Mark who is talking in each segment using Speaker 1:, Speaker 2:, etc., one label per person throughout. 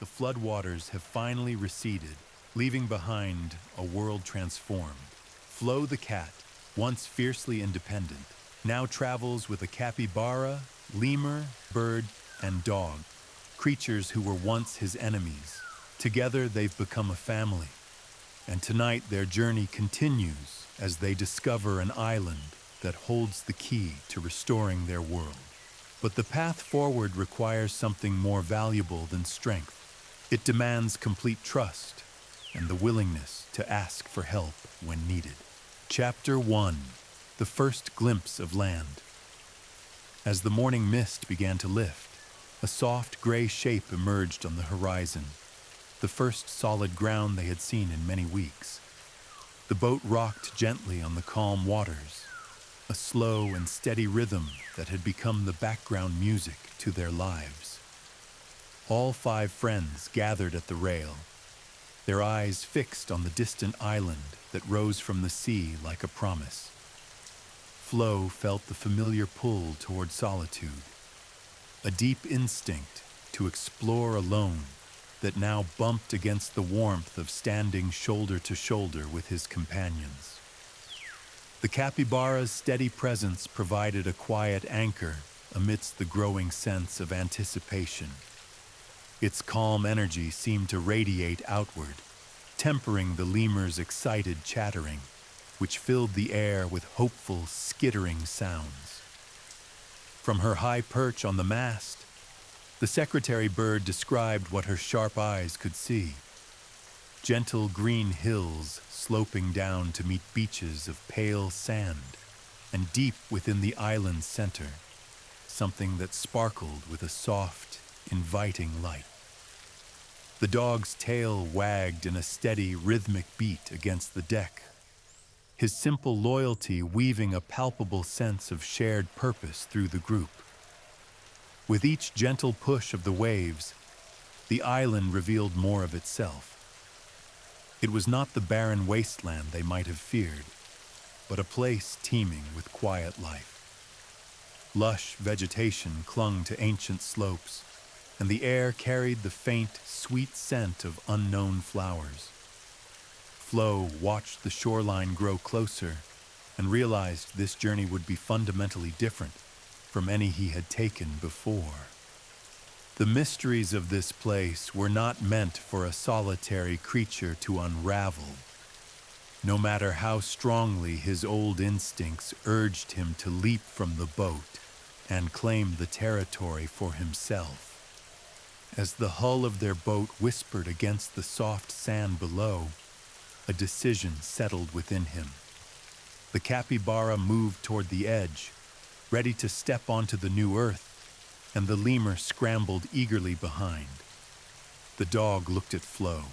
Speaker 1: the floodwaters have finally receded, leaving behind a world transformed. Flo the cat, once fiercely independent, now travels with a capybara, lemur, bird, and dog, creatures who were once his enemies. Together they've become a family, and tonight their journey continues as they discover an island that holds the key to restoring their world. But the path forward requires something more valuable than strength. It demands complete trust and the willingness to ask for help when needed. Chapter 1: The First Glimpse of Land. As the morning mist began to lift, a soft gray shape emerged on the horizon, the first solid ground they had seen in many weeks. The boat rocked gently on the calm waters, a slow and steady rhythm that had become the background music to their lives. All 5 friends gathered at the rail, their eyes fixed on the distant island that rose from the sea like a promise. Flo felt the familiar pull toward solitude, a deep instinct to explore alone that now bumped against the warmth of standing shoulder to shoulder with his companions. The capybara's steady presence provided a quiet anchor amidst the growing sense of anticipation. Its calm energy seemed to radiate outward, tempering the lemur's excited chattering, which filled the air with hopeful, skittering sounds. From her high perch on the mast, the secretary bird described what her sharp eyes could see. Gentle green hills sloping down to meet beaches of pale sand, and deep within the island's center, something that sparkled with a soft, inviting light. The dog's tail wagged in a steady, rhythmic beat against the deck, his simple loyalty weaving a palpable sense of shared purpose through the group. With each gentle push of the waves, the island revealed more of itself. It was not the barren wasteland they might have feared, but a place teeming with quiet life. Lush vegetation clung to ancient slopes, and the air carried the faint, sweet scent of unknown flowers. Flo watched the shoreline grow closer and realized this journey would be fundamentally different from any he had taken before. The mysteries of this place were not meant for a solitary creature to unravel. No matter how strongly his old instincts urged him to leap from the boat and claim the territory for himself. As the hull of their boat whispered against the soft sand below, a decision settled within him. The capybara moved toward the edge, ready to step onto the new earth, and the lemur scrambled eagerly behind. The dog looked at Flo,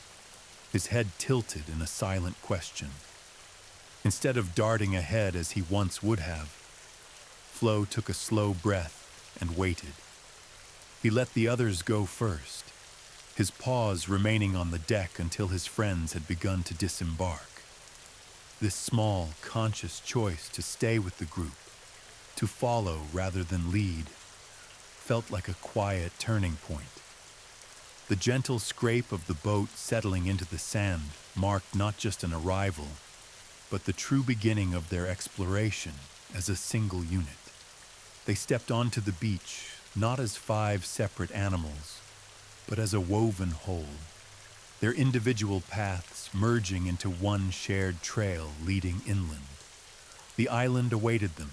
Speaker 1: his head tilted in a silent question. Instead of darting ahead as he once would have, Flo took a slow breath and waited. He let the others go first, his paws remaining on the deck until his friends had begun to disembark. This small, conscious choice to stay with the group, to follow rather than lead, felt like a quiet turning point. The gentle scrape of the boat settling into the sand marked not just an arrival, but the true beginning of their exploration as a single unit. They stepped onto the beach not as 5 separate animals, but as a woven whole, their individual paths merging into one shared trail leading inland. The island awaited them,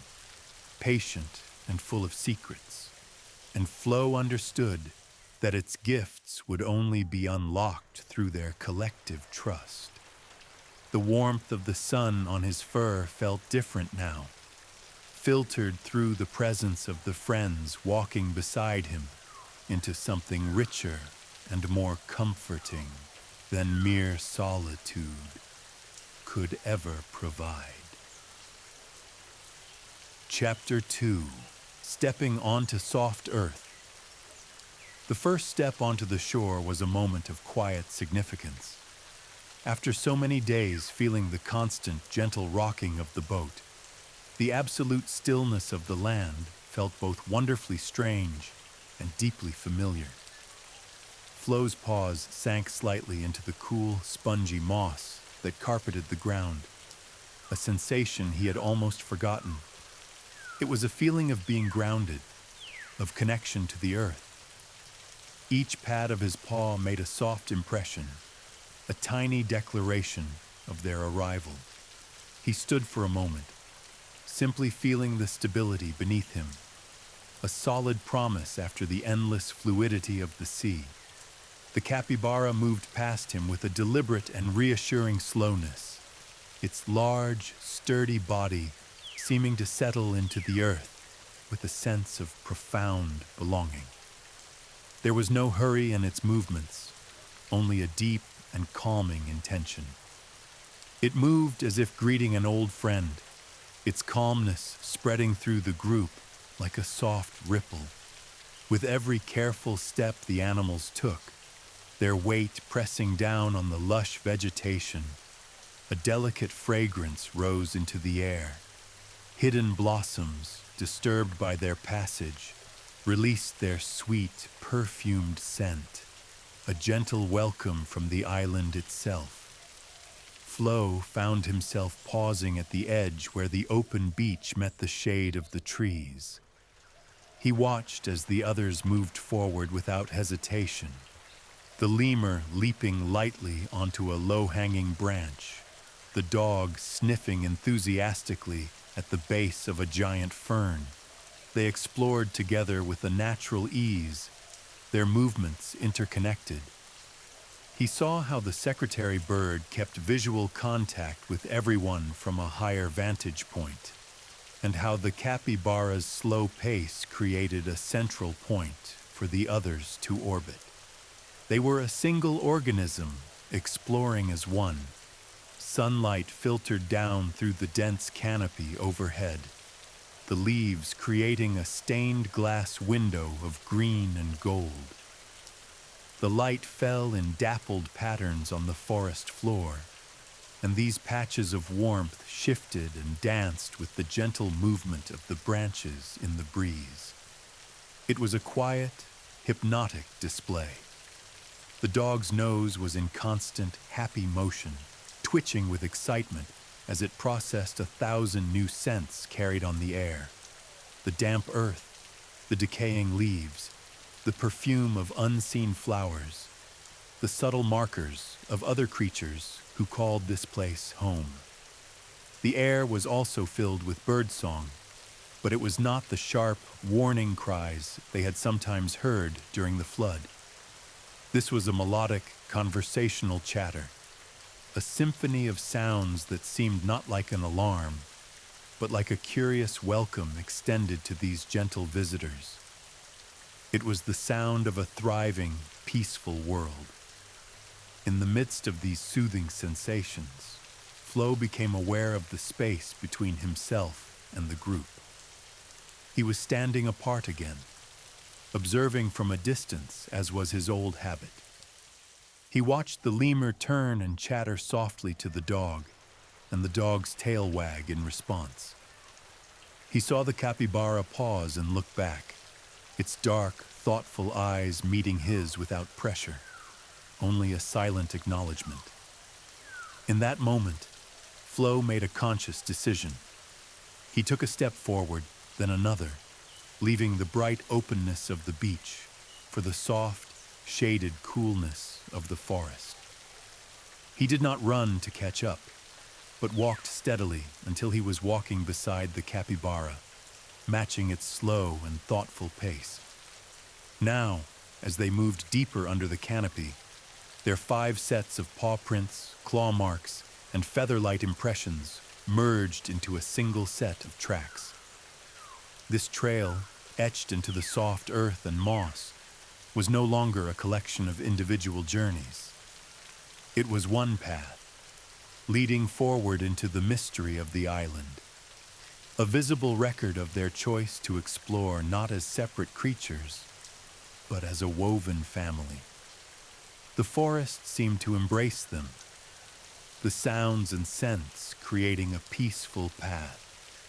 Speaker 1: patient and full of secrets, and Flo understood that its gifts would only be unlocked through their collective trust. The warmth of the sun on his fur felt different now, filtered through the presence of the friends walking beside him into something richer and more comforting than mere solitude could ever provide. Chapter 2: Stepping onto soft earth. The first step onto the shore was a moment of quiet significance. After so many days feeling the constant, gentle rocking of the boat, the absolute stillness of the land felt both wonderfully strange and deeply familiar. Flo's paws sank slightly into the cool, spongy moss that carpeted the ground, a sensation he had almost forgotten. It was a feeling of being grounded, of connection to the earth. Each pad of his paw made a soft impression, a tiny declaration of their arrival. He stood for a moment, simply feeling the stability beneath him, a solid promise after the endless fluidity of the sea. The capybara moved past him with a deliberate and reassuring slowness, its large, sturdy body seeming to settle into the earth with a sense of profound belonging. There was no hurry in its movements, only a deep and calming intention. It moved as if greeting an old friend, its calmness spreading through the group like a soft ripple. With every careful step the animals took, their weight pressing down on the lush vegetation, a delicate fragrance rose into the air. Hidden blossoms, disturbed by their passage, released their sweet, perfumed scent, a gentle welcome from the island itself. Flo found himself pausing at the edge where the open beach met the shade of the trees. He watched as the others moved forward without hesitation, the lemur leaping lightly onto a low-hanging branch, the dog sniffing enthusiastically at the base of a giant fern. They explored together with a natural ease, their movements interconnected. He saw how the secretary bird kept visual contact with everyone from a higher vantage point, and how the capybara's slow pace created a central point for the others to orbit. They were a single organism, exploring as one. Sunlight filtered down through the dense canopy overhead, the leaves creating a stained glass window of green and gold. The light fell in dappled patterns on the forest floor, and these patches of warmth shifted and danced with the gentle movement of the branches in the breeze. It was a quiet, hypnotic display. The dog's nose was in constant, happy motion, twitching with excitement as it processed 1,000 new scents carried on the air. The damp earth, the decaying leaves, the perfume of unseen flowers, the subtle markers of other creatures who called this place home. The air was also filled with birdsong, but it was not the sharp, warning cries they had sometimes heard during the flood. This was a melodic, conversational chatter, a symphony of sounds that seemed not like an alarm, but like a curious welcome extended to these gentle visitors. It was the sound of a thriving, peaceful world. In the midst of these soothing sensations, Flo became aware of the space between himself and the group. He was standing apart again, observing from a distance as was his old habit. He watched the lemur turn and chatter softly to the dog, and the dog's tail wag in response. He saw the capybara pause and look back, its dark, thoughtful eyes meeting his without pressure, only a silent acknowledgement. In that moment, Flo made a conscious decision. He took a step forward, then another, leaving the bright openness of the beach for the soft, shaded coolness of the forest. He did not run to catch up, but walked steadily until he was walking beside the capybara, matching its slow and thoughtful pace. Now, as they moved deeper under the canopy, their 5 sets of paw prints, claw marks, and feather-light impressions merged into a single set of tracks. This trail, etched into the soft earth and moss, was no longer a collection of individual journeys. It was one path, leading forward into the mystery of the island, a visible record of their choice to explore not as separate creatures, but as a woven family. The forest seemed to embrace them, the sounds and scents creating a peaceful path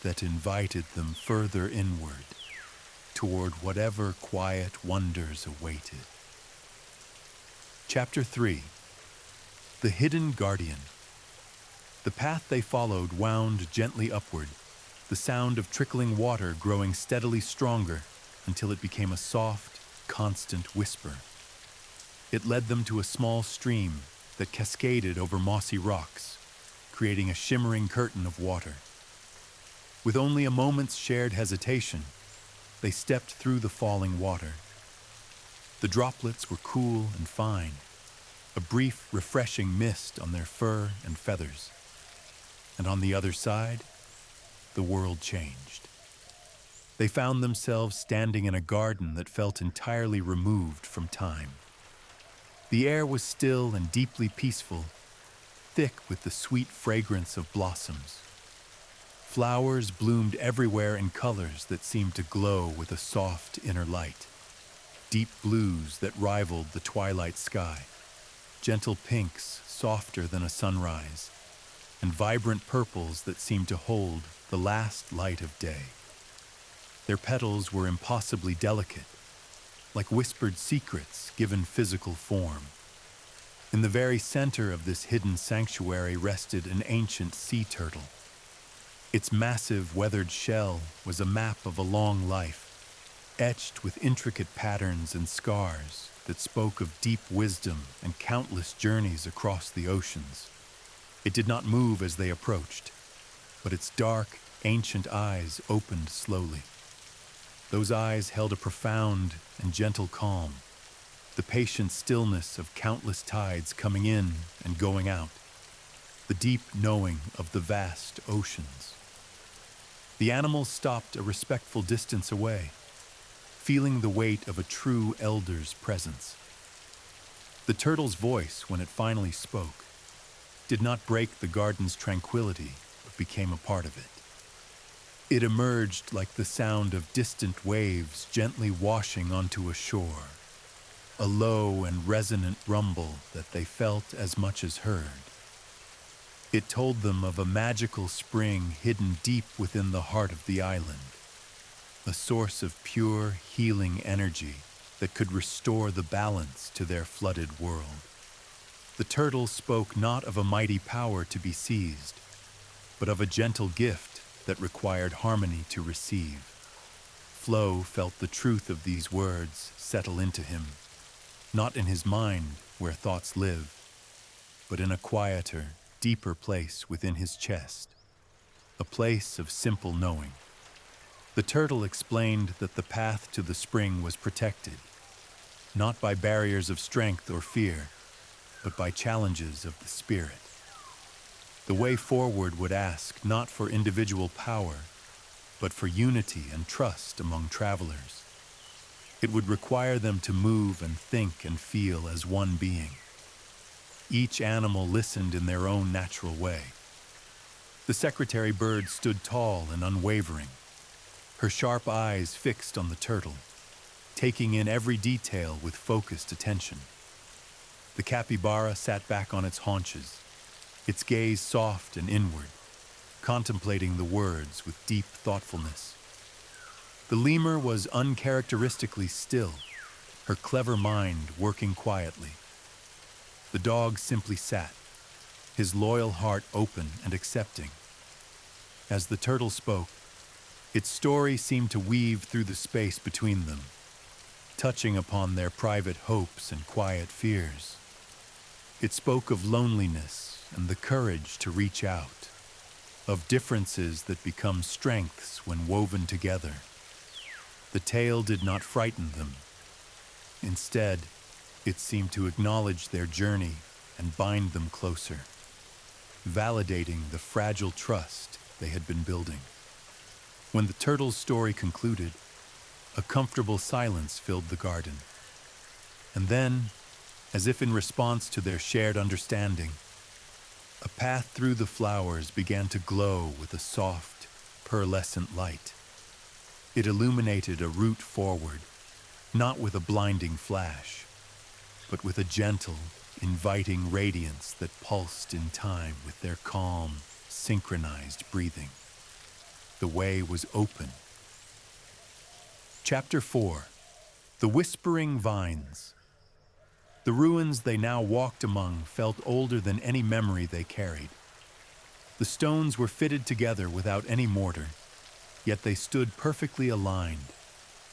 Speaker 1: that invited them further inward, toward whatever quiet wonders awaited. Chapter 3. The Hidden Guardian. The path they followed wound gently upward, the sound of trickling water growing steadily stronger until it became a soft, constant whisper. It led them to a small stream that cascaded over mossy rocks, creating a shimmering curtain of water. With only a moment's shared hesitation, they stepped through the falling water. The droplets were cool and fine, a brief, refreshing mist on their fur and feathers. And on the other side, the world changed. They found themselves standing in a garden that felt entirely removed from time. The air was still and deeply peaceful, thick with the sweet fragrance of blossoms. Flowers bloomed everywhere in colors that seemed to glow with a soft inner light. Deep blues that rivaled the twilight sky, gentle pinks softer than a sunrise, and vibrant purples that seemed to hold the last light of day. Their petals were impossibly delicate, like whispered secrets given physical form. In the very center of this hidden sanctuary rested an ancient sea turtle. Its massive, weathered shell was a map of a long life, etched with intricate patterns and scars that spoke of deep wisdom and countless journeys across the oceans. It did not move as they approached, but its dark, ancient eyes opened slowly. Those eyes held a profound and gentle calm, the patient stillness of countless tides coming in and going out, the deep knowing of the vast oceans. The animal stopped a respectful distance away, feeling the weight of a true elder's presence. The turtle's voice, when it finally spoke, did not break the garden's tranquility, but became a part of it. It emerged like the sound of distant waves gently washing onto a shore, a low and resonant rumble that they felt as much as heard. It told them of a magical spring hidden deep within the heart of the island, a source of pure, healing energy that could restore the balance to their flooded world. The turtle spoke not of a mighty power to be seized, but of a gentle gift that required harmony to receive. Flo felt the truth of these words settle into him, not in his mind where thoughts live, but in a quieter, deeper place within his chest, a place of simple knowing. The turtle explained that the path to the spring was protected, not by barriers of strength or fear, but by challenges of the spirit. The way forward would ask not for individual power, but for unity and trust among travelers. It would require them to move and think and feel as one being. Each animal listened in their own natural way. The secretary bird stood tall and unwavering, her sharp eyes fixed on the turtle, taking in every detail with focused attention. The capybara sat back on its haunches, its gaze soft and inward, contemplating the words with deep thoughtfulness. The lemur was uncharacteristically still, her clever mind working quietly. The dog simply sat, his loyal heart open and accepting. As the turtle spoke, its story seemed to weave through the space between them, touching upon their private hopes and quiet fears. It spoke of loneliness and the courage to reach out, of differences that become strengths when woven together. The tale did not frighten them. Instead, it seemed to acknowledge their journey and bind them closer, validating the fragile trust they had been building. When the turtle's story concluded, a comfortable silence filled the garden. And then, as if in response to their shared understanding, a path through the flowers began to glow with a soft, pearlescent light. It illuminated a route forward, not with a blinding flash, but with a gentle, inviting radiance that pulsed in time with their calm, synchronized breathing. The way was open. Chapter 4. The Whispering Vines. The ruins they now walked among felt older than any memory they carried. The stones were fitted together without any mortar, yet they stood perfectly aligned,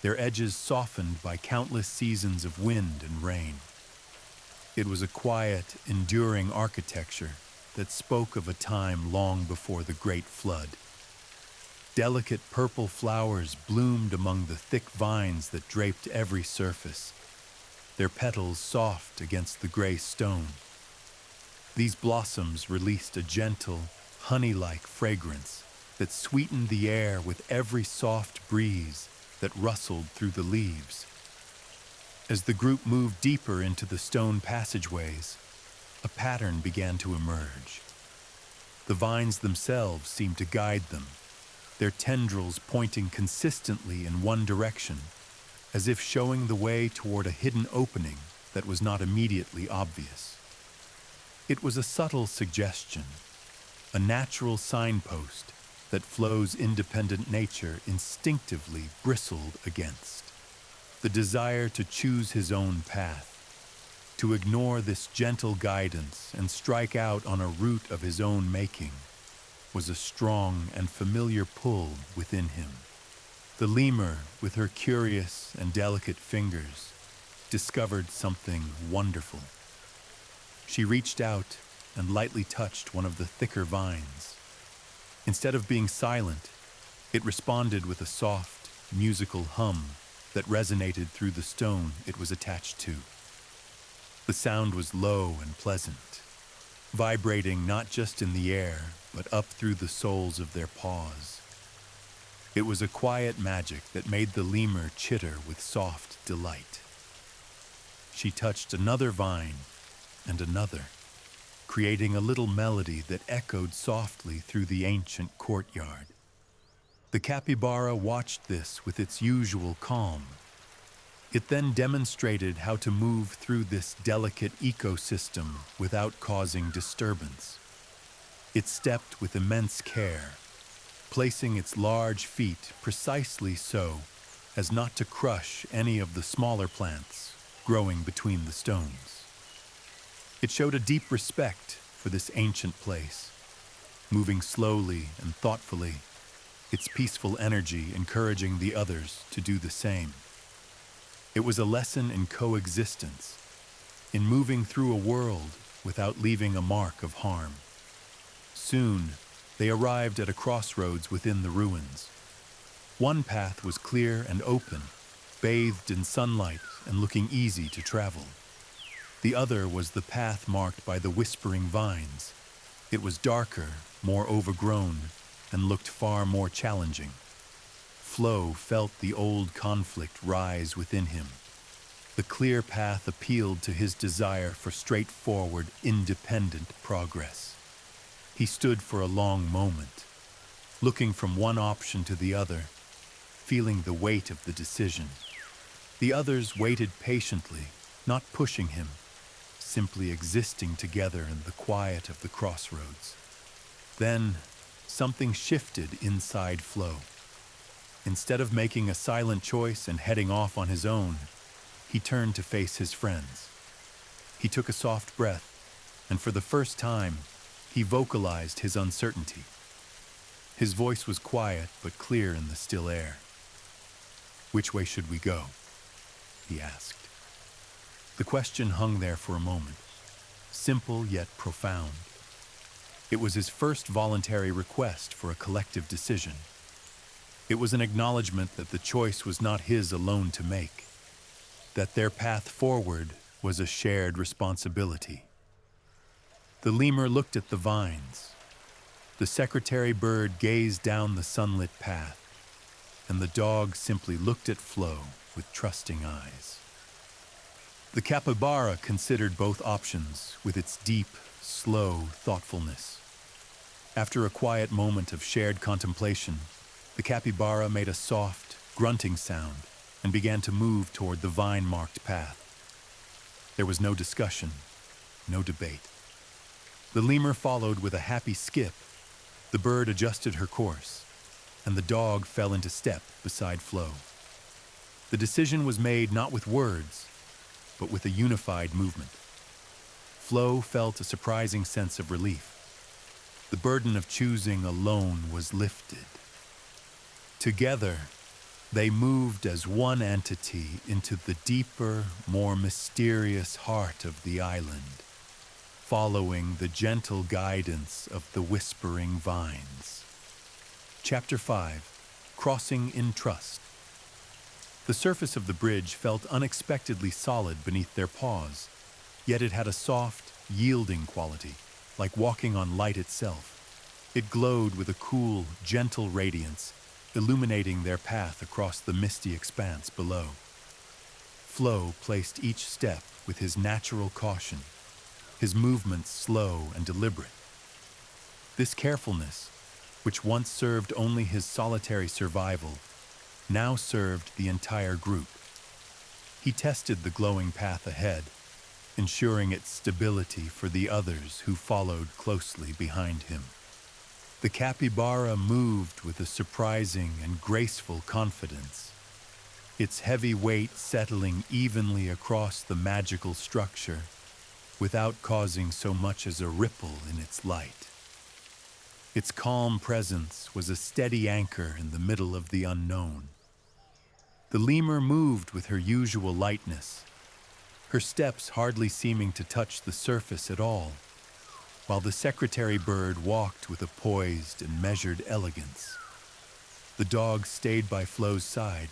Speaker 1: their edges softened by countless seasons of wind and rain. It was a quiet, enduring architecture that spoke of a time long before the Great Flood. Delicate purple flowers bloomed among the thick vines that draped every surface, their petals soft against the gray stone. These blossoms released a gentle, honey-like fragrance that sweetened the air with every soft breeze that rustled through the leaves. As the group moved deeper into the stone passageways, a pattern began to emerge. The vines themselves seemed to guide them, their tendrils pointing consistently in one direction, as if showing the way toward a hidden opening that was not immediately obvious. It was a subtle suggestion, a natural signpost that Flo's independent nature instinctively bristled against. The desire to choose his own path, to ignore this gentle guidance and strike out on a route of his own making, was a strong and familiar pull within him. The lemur, with her curious and delicate fingers, discovered something wonderful. She reached out and lightly touched one of the thicker vines. Instead of being silent, it responded with a soft, musical hum that resonated through the stone it was attached to. The sound was low and pleasant, vibrating not just in the air, but up through the soles of their paws. It was a quiet magic that made the lemur chitter with soft delight. She touched another vine and another, creating a little melody that echoed softly through the ancient courtyard. The capybara watched this with its usual calm. It then demonstrated how to move through this delicate ecosystem without causing disturbance. It stepped with immense care, placing its large feet precisely so as not to crush any of the smaller plants growing between the stones. It showed a deep respect for this ancient place, moving slowly and thoughtfully, its peaceful energy encouraging the others to do the same. It was a lesson in coexistence, in moving through a world without leaving a mark of harm. Soon, they arrived at a crossroads within the ruins. One path was clear and open, bathed in sunlight and looking easy to travel. The other was the path marked by the whispering vines. It was darker, more overgrown, and looked far more challenging. Flo felt the old conflict rise within him. The clear path appealed to his desire for straightforward, independent progress. He stood for a long moment, looking from one option to the other, feeling the weight of the decision. The others waited patiently, not pushing him, simply existing together in the quiet of the crossroads. Then, something shifted inside Flo. Instead of making a silent choice and heading off on his own, he turned to face his friends. He took a soft breath, and for the first time, he vocalized his uncertainty. His voice was quiet but clear in the still air. "Which way should we go?" he asked. The question hung there for a moment, simple yet profound. It was his first voluntary request for a collective decision. It was an acknowledgement that the choice was not his alone to make, that their path forward was a shared responsibility. The lemur looked at the vines. The secretary bird gazed down the sunlit path, and the dog simply looked at Flo with trusting eyes. The capybara considered both options with its deep, slow thoughtfulness. After a quiet moment of shared contemplation, the capybara made a soft, grunting sound and began to move toward the vine-marked path. There was no discussion, no debate. The lemur followed with a happy skip. The bird adjusted her course, and the dog fell into step beside Flo. The decision was made not with words, but with a unified movement. Flo felt a surprising sense of relief. The burden of choosing alone was lifted. Together, they moved as one entity into the deeper, more mysterious heart of the island, following the gentle guidance of the whispering vines. Chapter 5: Crossing in Trust. The surface of the bridge felt unexpectedly solid beneath their paws, yet it had a soft, yielding quality, like walking on light itself. It glowed with a cool, gentle radiance, illuminating their path across the misty expanse below. Flo placed each step with his natural caution, his movements slow and deliberate. This carefulness, which once served only his solitary survival, now served the entire group. He tested the glowing path ahead, ensuring its stability for the others who followed closely behind him. The capybara moved with a surprising and graceful confidence, its heavy weight settling evenly across the magical structure without causing so much as a ripple in its light. Its calm presence was a steady anchor in the middle of the unknown. The lemur moved with her usual lightness, her steps hardly seeming to touch the surface at all, while the secretary bird walked with a poised and measured elegance. The dog stayed by Flo's side,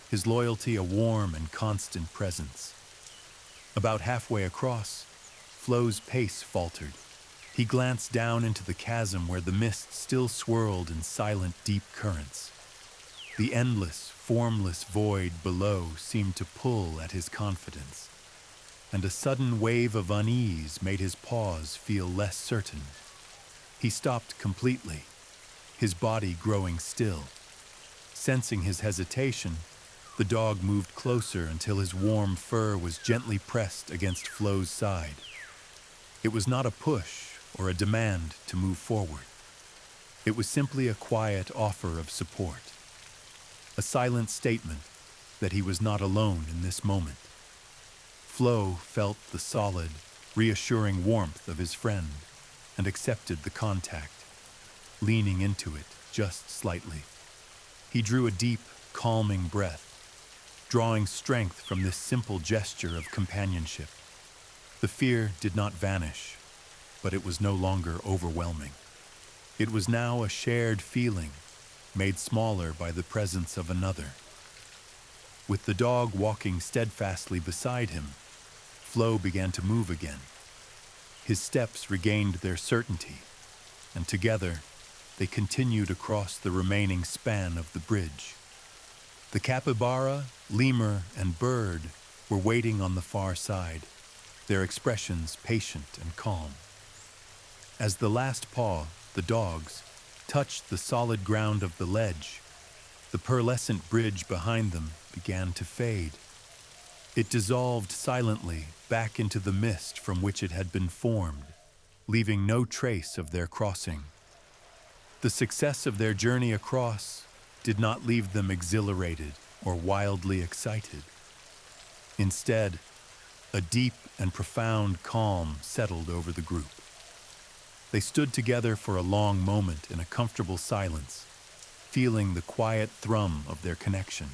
Speaker 1: his loyalty a warm and constant presence. About halfway across, Flo's pace faltered. He glanced down into the chasm where the mist still swirled in silent, deep currents. The endless, formless void below seemed to pull at his confidence, and a sudden wave of unease made his pause feel less certain. He stopped completely, his body growing still. Sensing his hesitation, the dog moved closer until his warm fur was gently pressed against Flo's side. It was not a push or a demand to move forward. It was simply a quiet offer of support, a silent statement that he was not alone in this moment. Flo felt the solid, reassuring warmth of his friend and accepted the contact, leaning into it just slightly. He drew a deep, calming breath, drawing strength from this simple gesture of companionship. The fear did not vanish, but it was no longer overwhelming. It was now a shared feeling, made smaller by the presence of another. With the dog walking steadfastly beside him, Flo began to move again. His steps regained their certainty, and together they continued across the remaining span of the bridge. The capybara, lemur, and bird were waiting on the far side, their expressions patient and calm. As the last paw, the dog's, touched the solid ground of the ledge, the pearlescent bridge behind them began to fade. It dissolved silently back into the mist from which it had been formed, leaving no trace of their crossing. The success of their journey across did not leave them exhilarated or wildly excited. Instead, a deep and profound calm settled over the group. They stood together for a long moment in a comfortable silence, feeling the quiet thrum of their connection.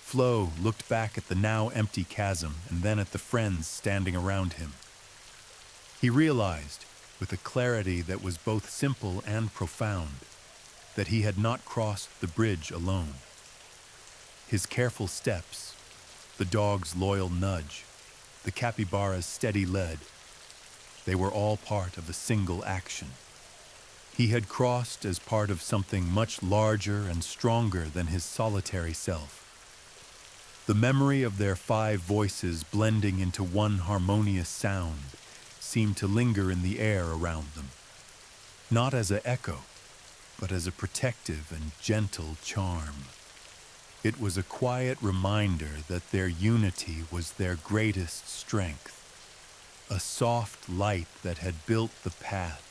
Speaker 1: Flo looked back at the now empty chasm and then at the friends standing around him. He realized, with a clarity that was both simple and profound, that he had not crossed the bridge alone. His careful steps, the dog's loyal nudge, the capybara's steady lead, they were all part of a single action. He had crossed as part of something much larger and stronger than his solitary self. The memory of their 5 voices blending into one harmonious sound seemed to linger in the air around them, not as an echo, but as a protective and gentle charm. It was a quiet reminder that their unity was their greatest strength, a soft light that had built the path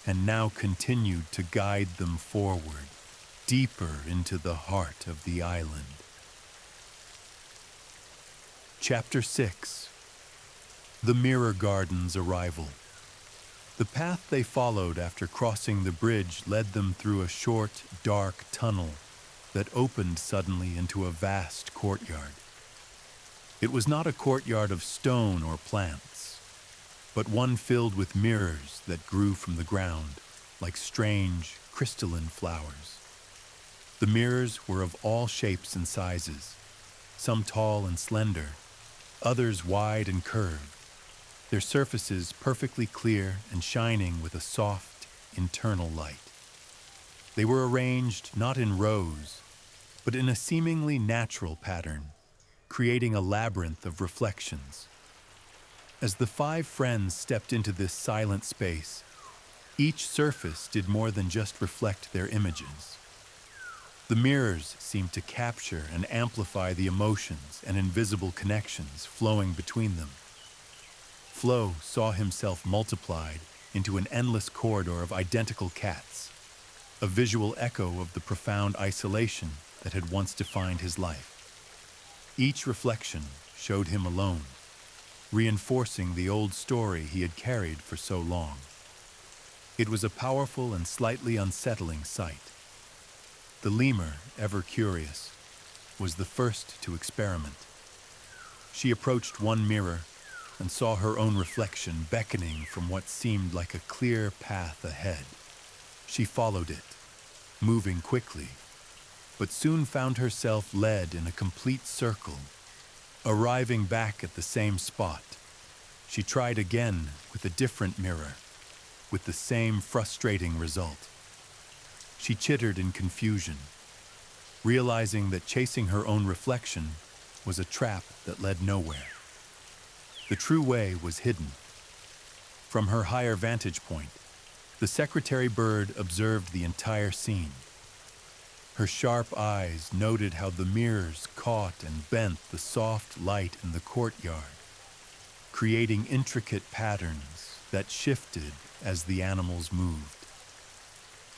Speaker 1: and now continued to guide them forward, deeper into the heart of the island. Chapter 6. The Mirror Garden's Arrival. The path they followed after crossing the bridge led them through a short, dark tunnel that opened suddenly into a vast courtyard. It was not a courtyard of stone or plants, but one filled with mirrors that grew from the ground like strange, crystalline flowers. The mirrors were of all shapes and sizes, some tall and slender, others wide and curved, their surfaces perfectly clear and shining with a soft, internal light. They were arranged not in rows, but in a seemingly natural pattern, creating a labyrinth of reflections. As the five friends stepped into this silent space, each surface did more than just reflect their images. The mirrors seemed to capture and amplify the emotions and invisible connections flowing between them. Flo saw himself multiplied into an endless corridor of identical cats, a visual echo of the profound isolation that had once defined his life. Each reflection showed him alone, reinforcing the old story he had carried for so long. It was a powerful and slightly unsettling sight. The lemur, ever curious, was the first to experiment. She approached one mirror and saw her own reflection beckoning from what seemed like a clear path ahead. She followed it, moving quickly, but soon found herself led in a complete circle, arriving back at the same spot. She tried again with a different mirror, with the same frustrating result. She chittered in confusion, realizing that chasing her own reflection was a trap that led nowhere. The true way was hidden. From her higher vantage point, the secretary bird observed the entire scene. Her sharp eyes noted how the mirrors caught and bent the soft light in the courtyard, creating intricate patterns that shifted as the animals moved.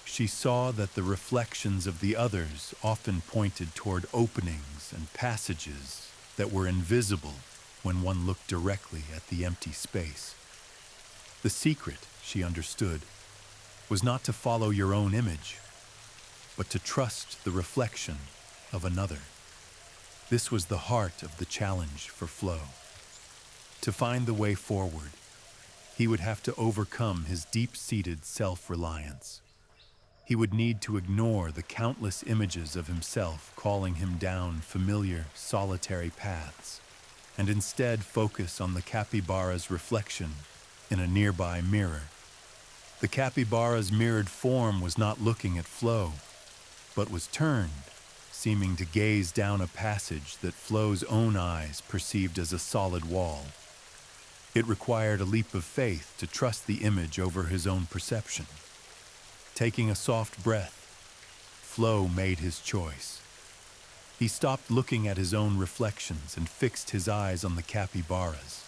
Speaker 1: She saw that the reflections of the others often pointed toward openings and passages that were invisible when one looked directly at the empty space. The secret, she understood, was not to follow your own image, but to trust the reflection of another. This was the heart of the challenge for Flo. To find the way forward, he would have to overcome his deep-seated self-reliance. He would need to ignore the countless images of himself calling him down familiar, solitary paths, and instead focus on the capybara's reflection in a nearby mirror. The capybara's mirrored form was not looking at Flo, but was turned, seeming to gaze down a passage that Flo's own eyes perceived as a solid wall. It required a leap of faith to trust the image over his own perception. Taking a soft breath, Flo made his choice. He stopped looking at his own reflections and fixed his eyes on the capybara's.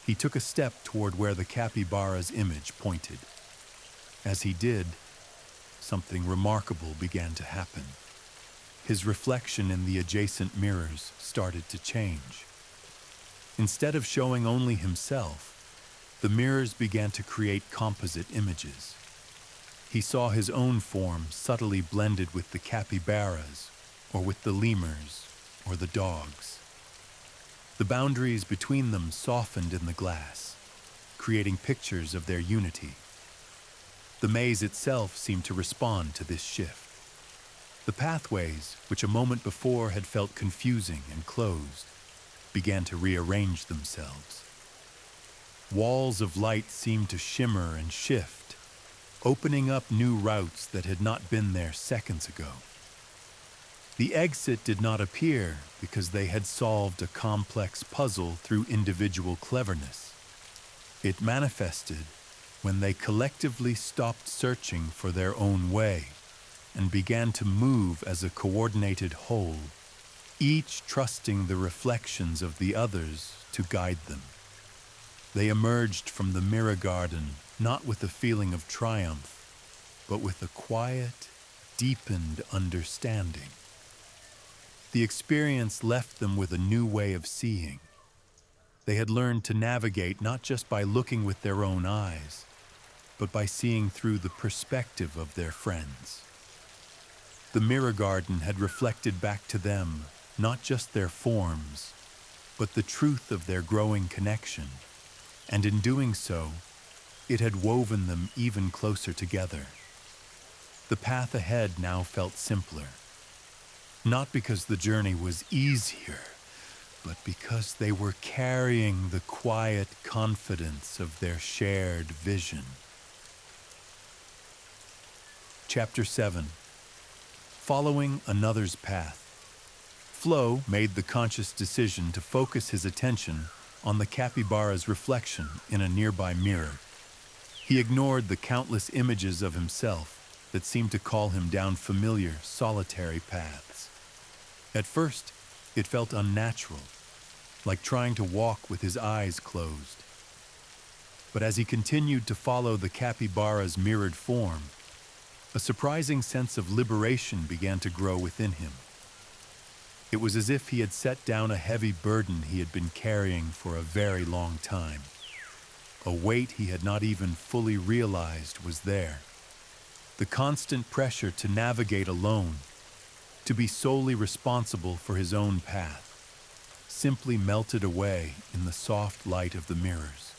Speaker 1: He took a step toward where the capybara's image pointed. As he did, something remarkable began to happen. His reflection in the adjacent mirrors started to change. Instead of showing only himself, the mirrors began to create composite images. He saw his own form subtly blended with the capybaras, or with the lemurs, or the dogs. The boundaries between them softened in the glass, creating pictures of their unity. The maze itself seemed to respond to this shift. The pathways, which a moment before had felt confusing and closed, began to rearrange themselves. Walls of light seemed to shimmer and shift, opening up new routes that had not been there seconds ago. The exit did not appear because they had solved a complex puzzle through individual cleverness. It manifested when they collectively stopped searching for their own way and began to move as a coordinated whole, each trusting the reflections of the others to guide them. They emerged from the mirror garden not with a feeling of triumph, but with a quiet, deepened understanding. The experience left them with a new way of seeing. They had learned to navigate not just by looking with their own eyes, but by seeing through the perspective of their friends. The mirror garden had reflected back to them not just their forms, but the truth of their growing connection, and in doing so, it had woven them even closer together. The path ahead now felt simpler, not because the journey was easier, but because they were carrying the quiet confidence of their shared vision. Chapter 7. Following another's path. Flo made the conscious decision to focus his attention on the capybara's reflection in a nearby mirror. He ignored the countless images of himself that seemed to call him down familiar, solitary paths. At first, it felt unnatural, like trying to walk with his eyes closed. But as he continued to follow the capybara's mirrored form, a surprising sense of liberation began to grow within him. It was as if he had set down a heavy burden he had been carrying for a very long time. A weight he had not even fully realized was there. The constant pressure to navigate alone, to be solely responsible for his own path, simply melted away in the soft light of the mirrors.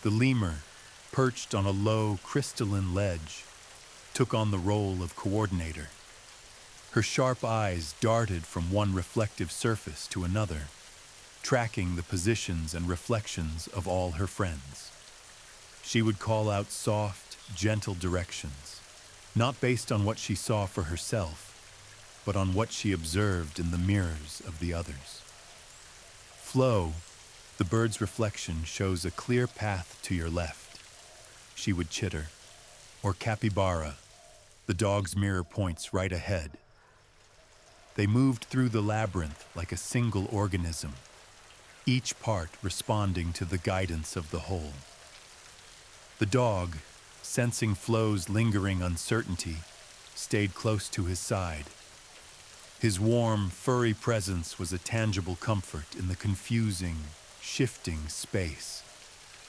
Speaker 1: The lemur, perched on a low, crystalline ledge, took on the role of coordinator. Her sharp eyes darted from one reflective surface to another, tracking the positions and reflections of all her friends. She would call out soft, gentle directions, not based on what she saw for herself, but on what she observed in the mirrors of the others. Flo, the bird's reflection shows a clear path to your left, she would chitter, or capybara, the dog's mirror points right ahead. They moved through the labyrinth like a single organism, each part responding to the guidance of the whole. The dog, sensing Flo's lingering uncertainty, stayed close to his side. His warm, furry presence was a tangible comfort in the confusing, shifting space,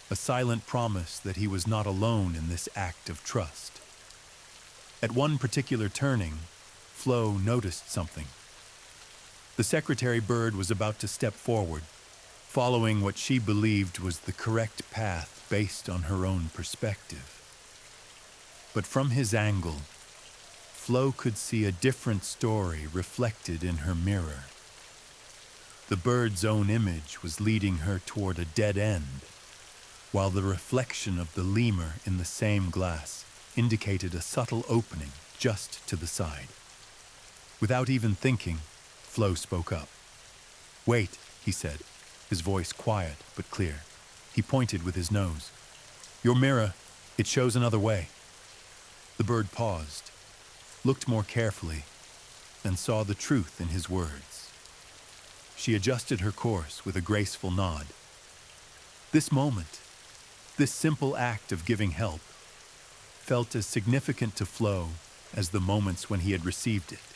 Speaker 1: a silent promise that he was not alone in this act of trust. At one particular turning, Flo noticed something. The secretary bird was about to step forward, following what she believed was the correct path based on her own perspective. But from his angle, Flo could see a different story reflected in her mirror. The bird's own image was leading her toward a dead end, while the reflection of the lemur in the same glass indicated a subtle opening just to the side. Without even thinking, Flo spoke up. "Wait," he said, his voice quiet but clear. He pointed with his nose. "Your mirror, it shows another way." The bird paused, looked more carefully, and saw the truth in his words. She adjusted her course with a graceful nod. This moment, this simple act of giving help, felt as significant to Flo as the moments when he had received it.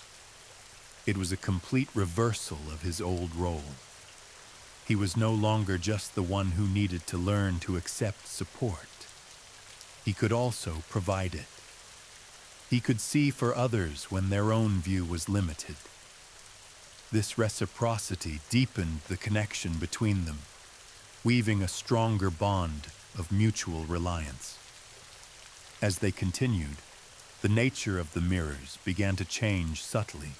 Speaker 1: It was a complete reversal of his old role. He was no longer just the one who needed to learn to accept support. He could also provide it. He could see for others when their own view was limited. This reciprocity deepened the connection between them, weaving a stronger bond of mutual reliance. As they continued, the nature of the mirrors began to change subtly.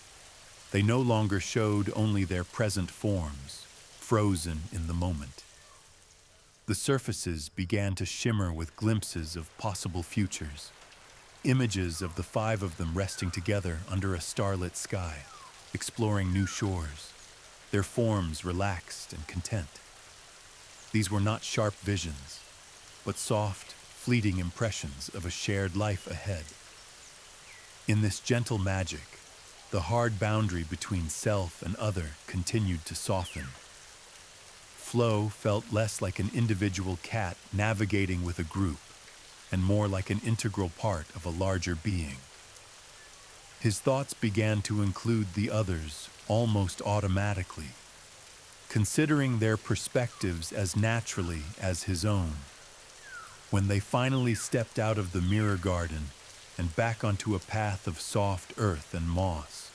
Speaker 1: They no longer showed only their present forms, frozen in the moment. The surfaces began to shimmer with glimpses of possible futures, images of the 5 of them resting together under a starlit sky, exploring new shores, their forms relaxed and content. These were not sharp visions, but soft, fleeting impressions of a shared life ahead. In this gentle magic, the hard boundary between self and other continued to soften. Flo felt less like an individual cat navigating with a group, and more like an integral part of a larger being. His thoughts began to include the others almost automatically, considering their perspectives as naturally as his own. When they finally stepped out of the mirror garden and back onto a path of soft earth and moss,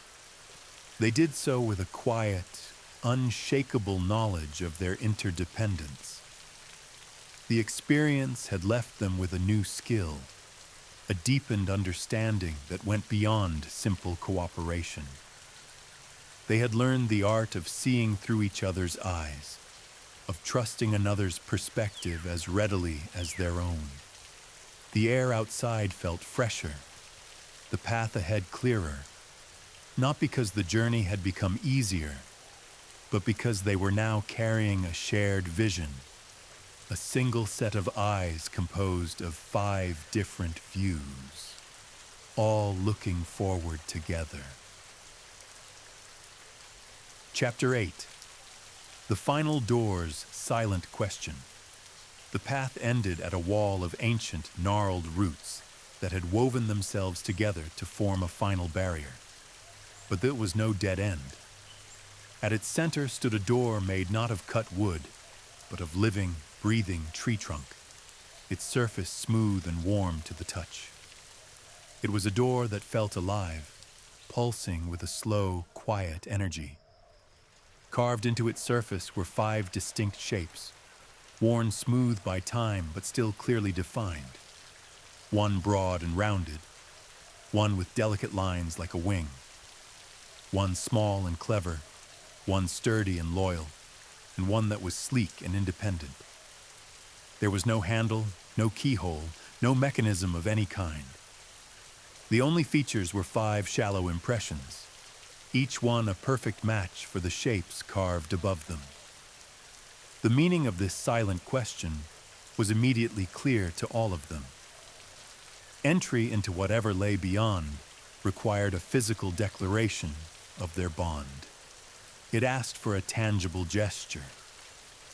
Speaker 1: they did so with a quiet, unshakable knowledge of their interdependence. The experience had left them with a new skill, a deepened understanding that went beyond simple cooperation. They had learned the art of seeing through each other's eyes, of trusting another's perspective as readily as their own. The air outside felt fresher, the path ahead clearer, not because the journey had become easier, but because they were now carrying a shared vision, a single set of eyes composed of 5 different views, all looking forward together. Chapter 8. The final door's silent question. The path ended at a wall of ancient, gnarled roots that had woven themselves together to form a final barrier. But there was no dead end. At its center stood a door made not of cut wood, but of living, breathing tree trunk, its surface smooth and warm to the touch. It was a door that felt alive, pulsing with a slow, quiet energy. Carved into its surface were 5 distinct shapes, worn smooth by time but still clearly defined. One broad and rounded, one with delicate lines like a wing, one small and clever, one sturdy and loyal, and one that was sleek and independent. There was no handle, no keyhole, no mechanism of any kind. The only features were 5 shallow impressions, each one a perfect match for the shapes carved above them. The meaning of this silent question was immediately clear to all of them. Entry into whatever lay beyond required a physical declaration of their bond. It asked for a tangible gesture,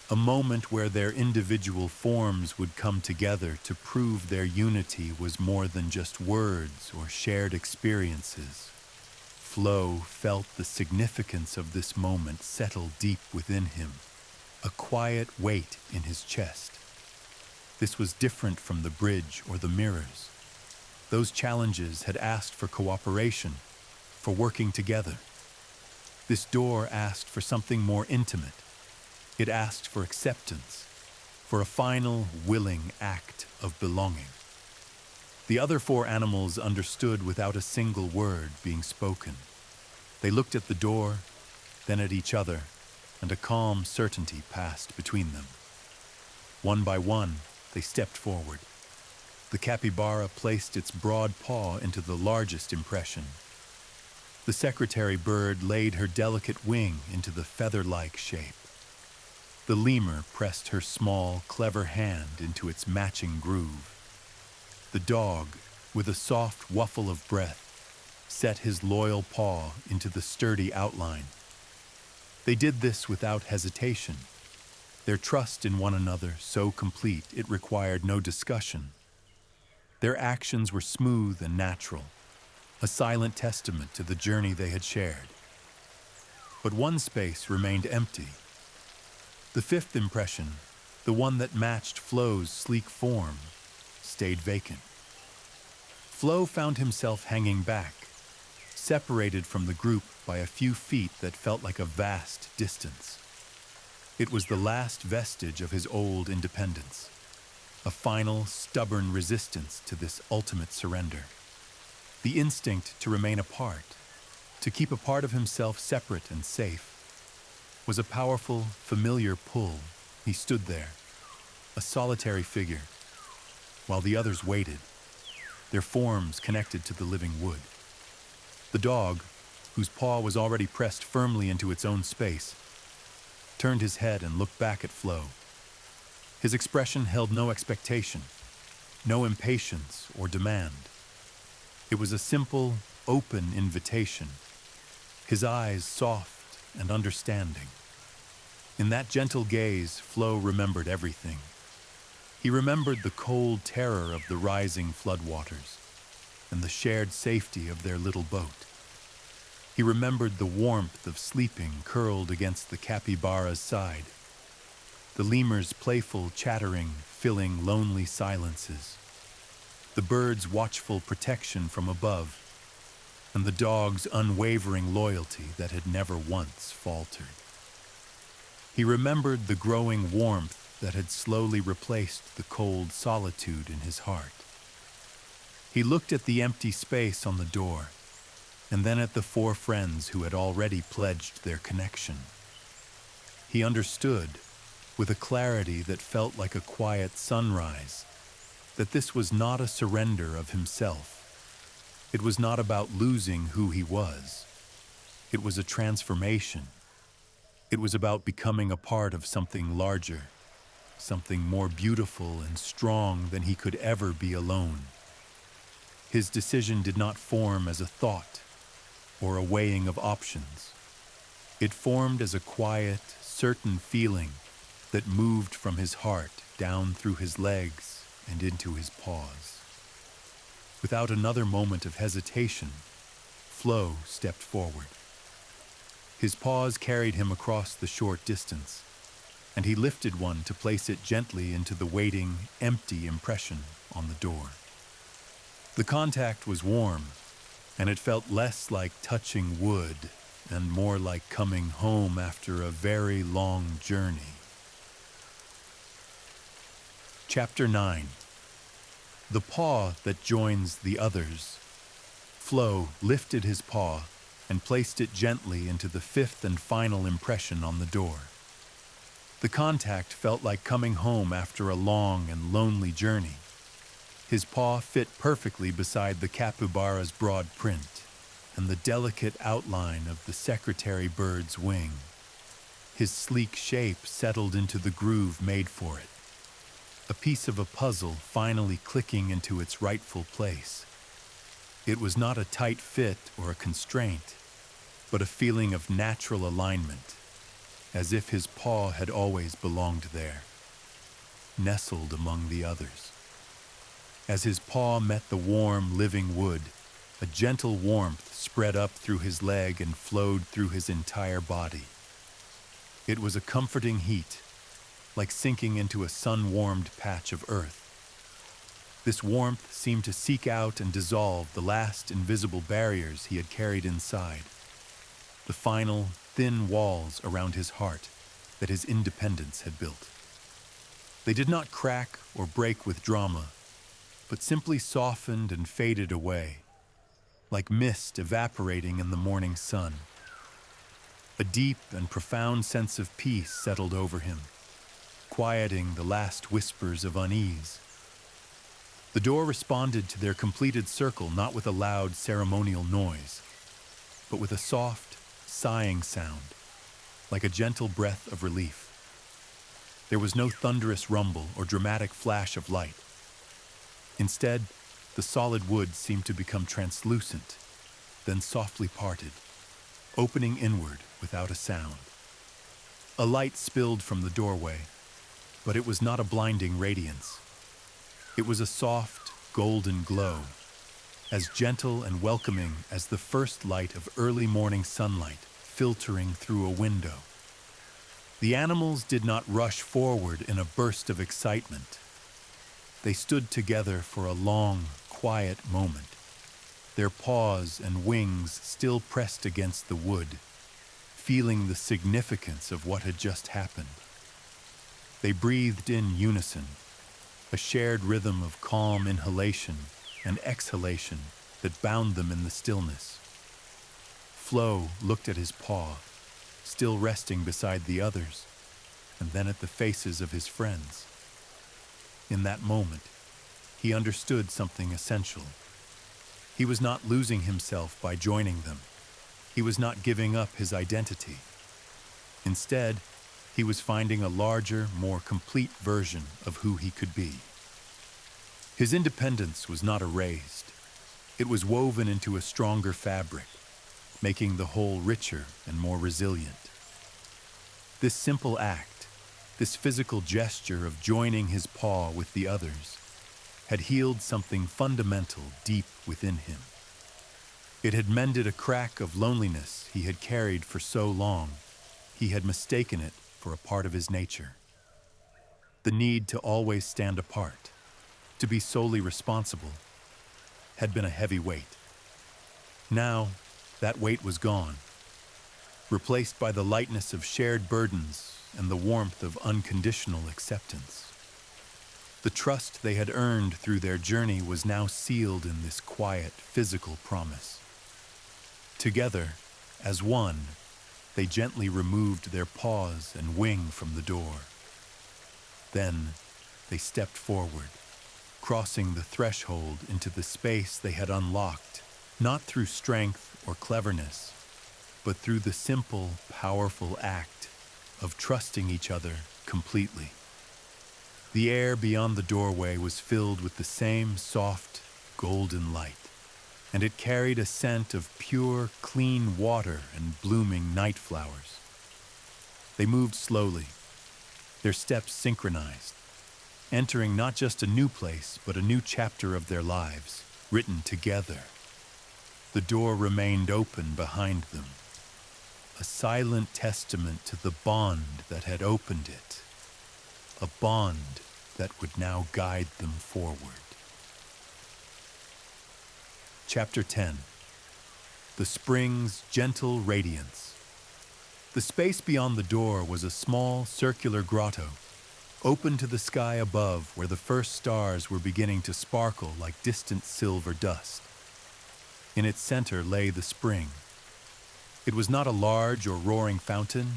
Speaker 1: a moment where their individual forms would come together to prove their unity was more than just words or shared experiences. Flo felt the significance of this moment settle deep within him, a quiet weight in his chest. This was different from the bridge or the mirrors. Those challenges had asked for cooperation, for working together. This door asked for something more intimate. It asked for acceptance, for a final, willing act of belonging. The other 4 animals understood without a single word being spoken. They looked at the door, then at each other, and a calm certainty passed between them. One by one, they stepped forward. The capybara placed its broad paw into the largest impression. The secretary bird laid her delicate wing into the feather-like shape. The lemur pressed her small, clever hand into its matching groove. The dog, with a soft waffle of breath, set his loyal paw into the sturdy outline. They did this without hesitation, their trust in one another so complete it required no discussion. Their actions were smooth and natural, a silent testament to the journey they had shared. But one space remained empty. The 5th impression, the one that matched Flo's sleek form, stayed vacant. Flo found himself hanging back, separated from the group by a few feet that felt like a vast distance. It was the last vestige of his old independence, a final, stubborn resistance to this ultimate surrender. The instinct to remain apart, to keep a part of himself separate and safe, was a powerful, familiar pull. He stood there, a solitary figure, while the others waited, their forms connected to the living wood. The dog, whose paw was already pressed firmly into its own space, turned his head and looked back at Flo. His expression held no expectation, no impatience or demand. It was a simple, open invitation, his eyes soft and understanding. In that gentle gaze, Flo remembered everything. He remembered the cold terror of the rising floodwaters, and the shared safety of their little boat. He remembered the warmth of sleeping curled against the capybara's side, the lemur's playful chattering filling lonely silences, the bird's watchful protection from above, and the dog's unwavering loyalty that had never once faltered. He remembered the growing warmth that had slowly replaced the cold solitude in his heart. He looked at the empty space on the door, and then at the four friends who had already pledged their connection. He understood, with a clarity that felt like a quiet sunrise, that this was not a surrender of himself. It was not about losing who he was. It was a transformation. It was about becoming a part of something larger, something more beautiful and strong than he could ever be alone. His decision did not form as a thought or a weighing of options. It formed as a quiet, certain feeling that moved from his heart down through his legs and into his paws. Without another moment of hesitation, Flo stepped forward. His paws carried him across the short distance, and he lifted one to place it gently into the waiting, empty impression on the door. The contact was warm, and it felt less like touching wood and more like coming home after a very long journey. Chapter 9. The paw that joins the others. Flo lifted his paw and placed it gently into the fifth and final impression on the door. The contact felt like coming home after a long and lonely journey. His paw fit perfectly beside the capybara's broad print and the delicate outline of the secretary bird's wing. His sleek shape settled into the groove made for it, a piece of a puzzle finally clicking into its rightful place. It was not a tight fit or a constraint, but a feeling of natural alignment, as if his paw had always belonged there, nestled among the others. As his paw met the warm, living wood, a gentle warmth spread up through his leg and flowed through his entire body. It was a comforting heat, like sinking into a sun-warmed patch of earth. This warmth seemed to seek out and dissolve the last invisible barriers he had carried inside, the final, thin walls around his heart that his independence had built. They did not crack or break with drama, but simply softened and faded away, like mist evaporating in the morning sun. A deep and profound sense of peace settled over him, quieting the last whispers of unease. The door responded to their completed circle not with a loud ceremonial noise, but with a soft, sighing sound, like a gentle breath of relief. There was no thunderous rumble or dramatic flash of light. Instead, the solid wood seemed to become translucent, then softly parted, opening inward without a sound. A light spilled from the doorway, but it was not a blinding radiance. It was a soft, golden glow, as gentle and welcoming as the first light of early morning sunlight filtering through a window. The animals did not rush forward in a burst of excitement. They stood together for a long, quiet moment, their paws and wings still pressed against the wood, feeling the significance of what had just happened. They breathed in unison, a shared rhythm of calm inhalation and exhalation that bound them in the stillness. Flo looked at his paw, still resting beside the others, and then at the faces of his friends. In that moment, he understood something essential. He was not losing himself by joining them. He was not giving up his identity. Instead, he was finding a larger, more complete version of who he could be. His independence was not erased. It was woven into a stronger fabric, making the whole richer and more resilient. This simple act, this physical gesture of joining his paw with the others, had healed something fundamental deep within him. It had mended a crack of loneliness he had carried for so long. He had mistaken it for a part of his nature. The need to always stand apart, to be solely responsible, had been a heavy weight. Now, that weight was gone, replaced by the lightness of shared burdens and the warmth of unconditional acceptance. The trust they had earned through their journey was now sealed in this quiet, physical promise. Together, as one, they gently removed their paws and wing from the door. Then, they stepped forward, crossing the threshold into the space they had unlocked, not through strength or cleverness, but through the simple, powerful act of trusting each other completely. The air beyond the doorway was filled with the same soft, golden light, and it carried a scent of pure, clean water and blooming night flowers. They moved slowly, their steps synchronized, entering not just a new place, but a new chapter of their lives, written together. The door remained open behind them, a silent testament to the bond that had opened it, a bond that would now guide them forward. Chapter 10. The Spring's Gentle Radiance. The space beyond the door was a small, circular grotto, open to the sky above where the first stars were beginning to sparkle like distant silver dust. In its center lay the spring. It was not a large or roaring fountain,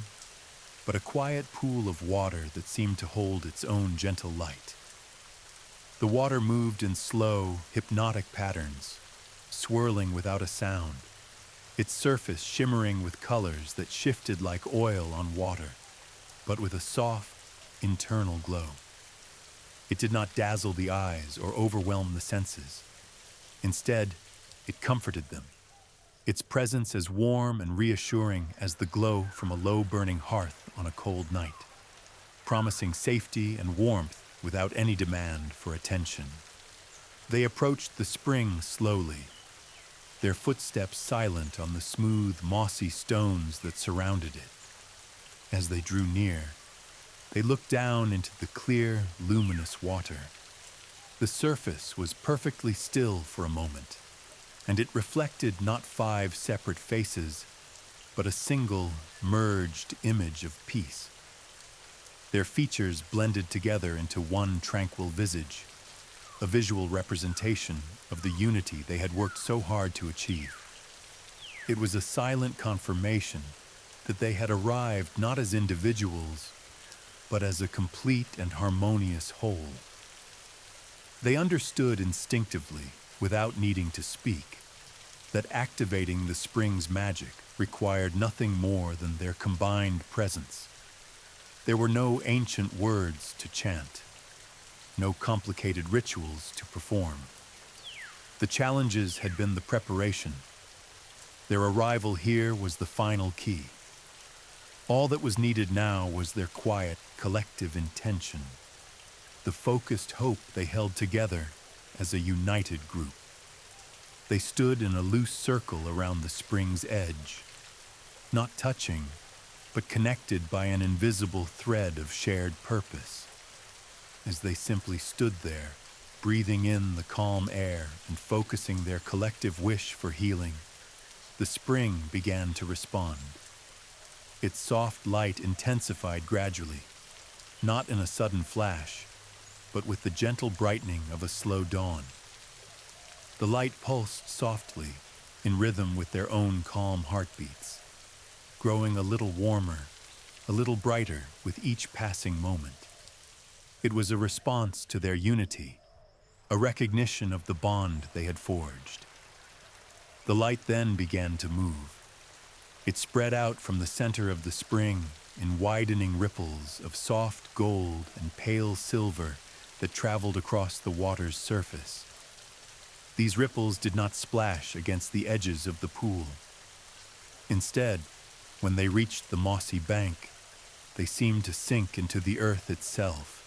Speaker 1: but a quiet pool of water that seemed to hold its own gentle light. The water moved in slow, hypnotic patterns, swirling without a sound, its surface shimmering with colors that shifted like oil on water, but with a soft, internal glow. It did not dazzle the eyes or overwhelm the senses. Instead, it comforted them, its presence as warm and reassuring as the glow from a low-burning hearth on a cold night, promising safety and warmth without any demand for attention. They approached the spring slowly, their footsteps silent on the smooth, mossy stones that surrounded it. As they drew near, they looked down into the clear, luminous water. The surface was perfectly still for a moment, and it reflected not 5 separate faces, but a single, merged image of peace. Their features blended together into one tranquil visage, a visual representation of the unity they had worked so hard to achieve. It was a silent confirmation that they had arrived not as individuals, but as a complete and harmonious whole. They understood instinctively, without needing to speak, that activating the spring's magic required nothing more than their combined presence. There were no ancient words to chant, no complicated rituals to perform. The challenges had been the preparation. Their arrival here was the final key. All that was needed now was their quiet, collective intention, the focused hope they held together as a united group. They stood in a loose circle around the spring's edge, not touching, but connected by an invisible thread of shared purpose. As they simply stood there, breathing in the calm air and focusing their collective wish for healing, the spring began to respond. Its soft light intensified gradually, not in a sudden flash, but with the gentle brightening of a slow dawn. The light pulsed softly, in rhythm with their own calm heartbeats, growing a little warmer, a little brighter with each passing moment. It was a response to their unity, a recognition of the bond they had forged. The light then began to move. It spread out from the center of the spring in widening ripples of soft gold and pale silver that traveled across the water's surface. These ripples did not splash against the edges of the pool. Instead, when they reached the mossy bank, they seemed to sink into the earth itself,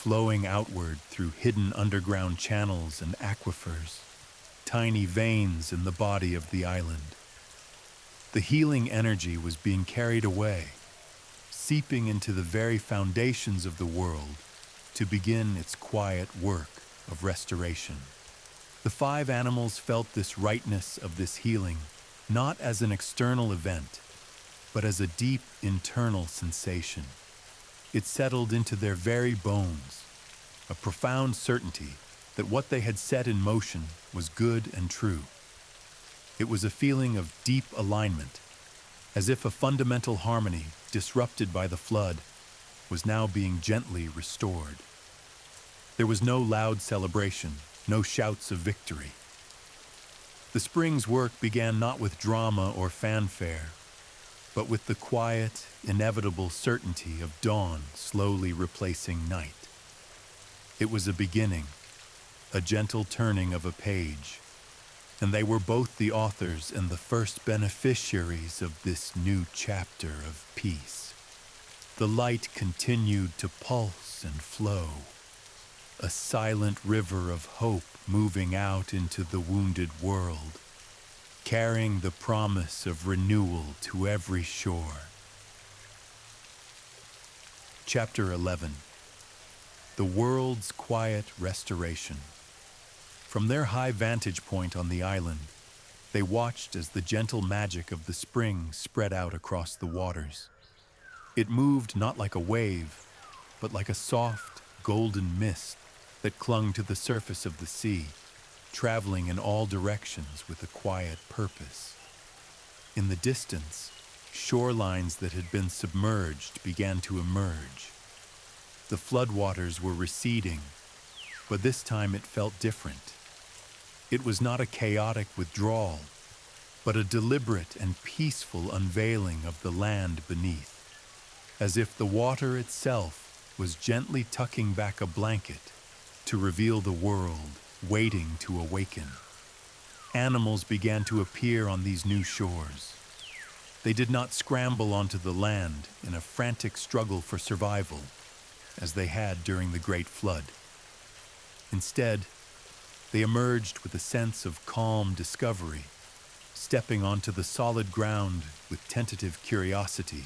Speaker 1: flowing outward through hidden underground channels and aquifers, tiny veins in the body of the island. The healing energy was being carried away, seeping into the very foundations of the world to begin its quiet work of restoration. The five animals felt this rightness of this healing not as an external event, but as a deep internal sensation. It settled into their very bones, a profound certainty that what they had set in motion was good and true. It was a feeling of deep alignment, as if a fundamental harmony disrupted by the flood was now being gently restored. There was no loud celebration, no shouts of victory. The spring's work began not with drama or fanfare, but with the quiet, inevitable certainty of dawn slowly replacing night. It was a beginning, a gentle turning of a page, and they were both the authors and the first beneficiaries of this new chapter of peace. The light continued to pulse and flow, a silent river of hope moving out into the wounded world, carrying the promise of renewal to every shore. Chapter 11. The World's Quiet Restoration. From their high vantage point on the island, they watched as the gentle magic of the spring spread out across the waters. It moved not like a wave, but like a soft, golden mist that clung to the surface of the sea, traveling in all directions with a quiet purpose. In the distance, shorelines that had been submerged began to emerge. The floodwaters were receding, but this time it felt different. It was not a chaotic withdrawal, but a deliberate and peaceful unveiling of the land beneath, as if the water itself was gently tucking back a blanket to reveal the world waiting to awaken. Animals began to appear on these new shores. They did not scramble onto the land in a frantic struggle for survival, as they had during the Great Flood. Instead, they emerged with a sense of calm discovery, stepping onto the solid ground with tentative curiosity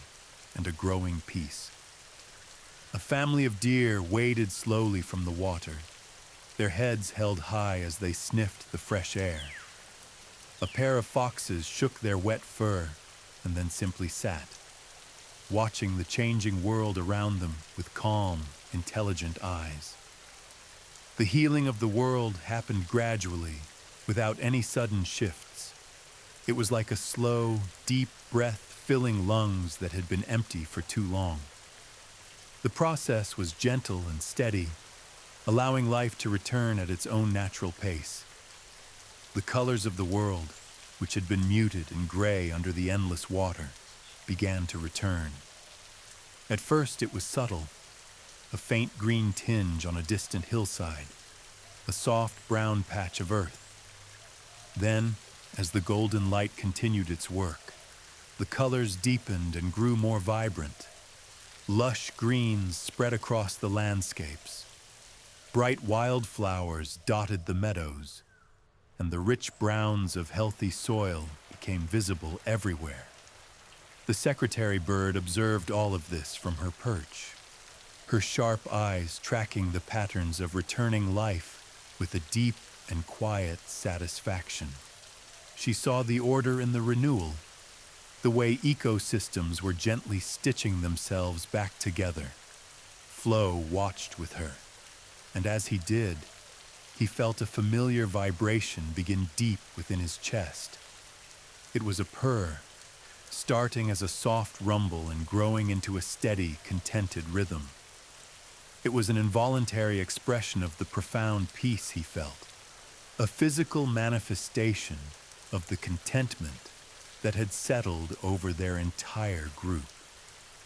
Speaker 1: and a growing peace. A family of deer waded slowly from the water, their heads held high as they sniffed the fresh air. A pair of foxes shook their wet fur and then simply sat, watching the changing world around them with calm, intelligent eyes. The healing of the world happened gradually, without any sudden shifts. It was like a slow, deep breath filling lungs that had been empty for too long. The process was gentle and steady, allowing life to return at its own natural pace. The colors of the world, which had been muted and gray under the endless water, began to return. At first it was subtle, a faint green tinge on a distant hillside, a soft brown patch of earth. Then, as the golden light continued its work, the colors deepened and grew more vibrant. Lush greens spread across the landscapes. Bright wildflowers dotted the meadows, and the rich browns of healthy soil became visible everywhere. The secretary bird observed all of this from her perch, her sharp eyes tracking the patterns of returning life with a deep and quiet satisfaction. She saw the order in the renewal, the way ecosystems were gently stitching themselves back together. Flo watched with her, and as he did, he felt a familiar vibration begin deep within his chest. It was a purr, starting as a soft rumble and growing into a steady, contented rhythm. It was an involuntary expression of the profound peace he felt, a physical manifestation of the contentment that had settled over their entire group.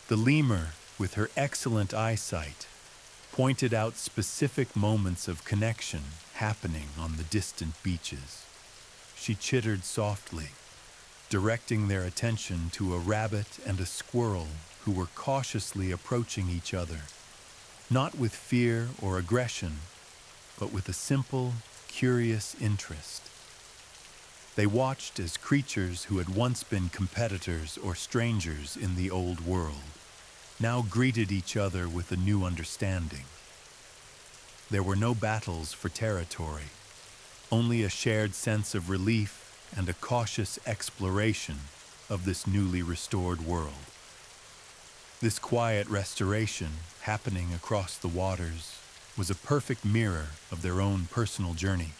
Speaker 1: The lemur, with her excellent eyesight, pointed out specific moments of connection happening on the distant beaches. She chittered softly, directing their attention to a rabbit and a squirrel who were cautiously approaching each other. not with fear or aggression, but with a simple, curious interest. They watched as creatures who had once been competitors or strangers in the old world now greeted each other with a new understanding. There were no battles for territory, only a shared sense of relief and a cautious exploration of this newly restored world. This quiet restoration, happening across the waters, was a perfect mirror of their own personal journey.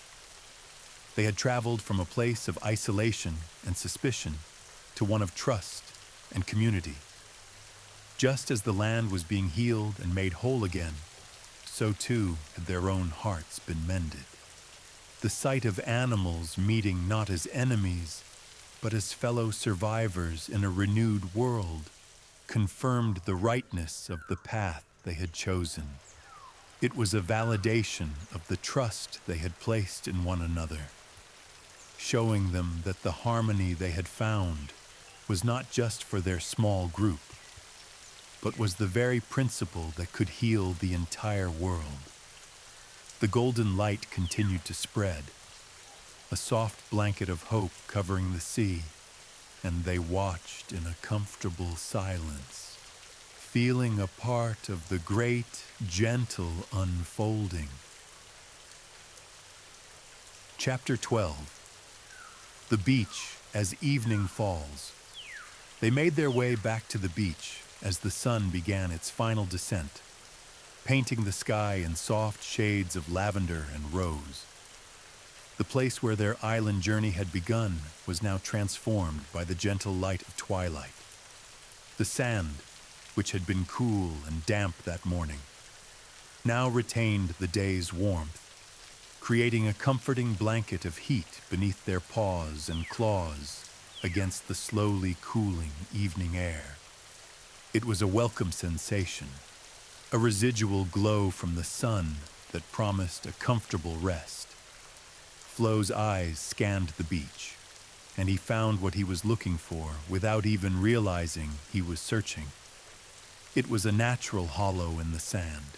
Speaker 1: They had traveled from a place of isolation and suspicion to one of trust and community. Just as the land was being healed and made whole again, so too had their own hearts been mended. The sight of animals meeting not as enemies, but as fellow survivors in a renewed world, confirmed the rightness of the path they had chosen. It was a validation of the trust they had placed in one another, showing them that the harmony they had found was not just for their small group, but was the very principle that could heal the entire world. The golden light continued to spread, a soft blanket of hope covering the sea, and they watched in a comfortable silence, feeling a part of the great, gentle unfolding. Chapter 12. The beach as evening falls. They made their way back to the beach as the sun began its final descent, painting the sky in soft shades of lavender and rose. The place where their island journey had begun was now transformed by the gentle light of twilight. The sand, which had been cool and damp that morning, now retained the day's warmth, creating a comforting blanket of heat beneath their paws and claws against the slowly cooling evening air. It was a welcome sensation, a residual glow from the sun that promised a comfortable rest. Flo's eyes scanned the beach, and he found what he was looking for without even realizing he was searching. It was a natural hollow in the sand,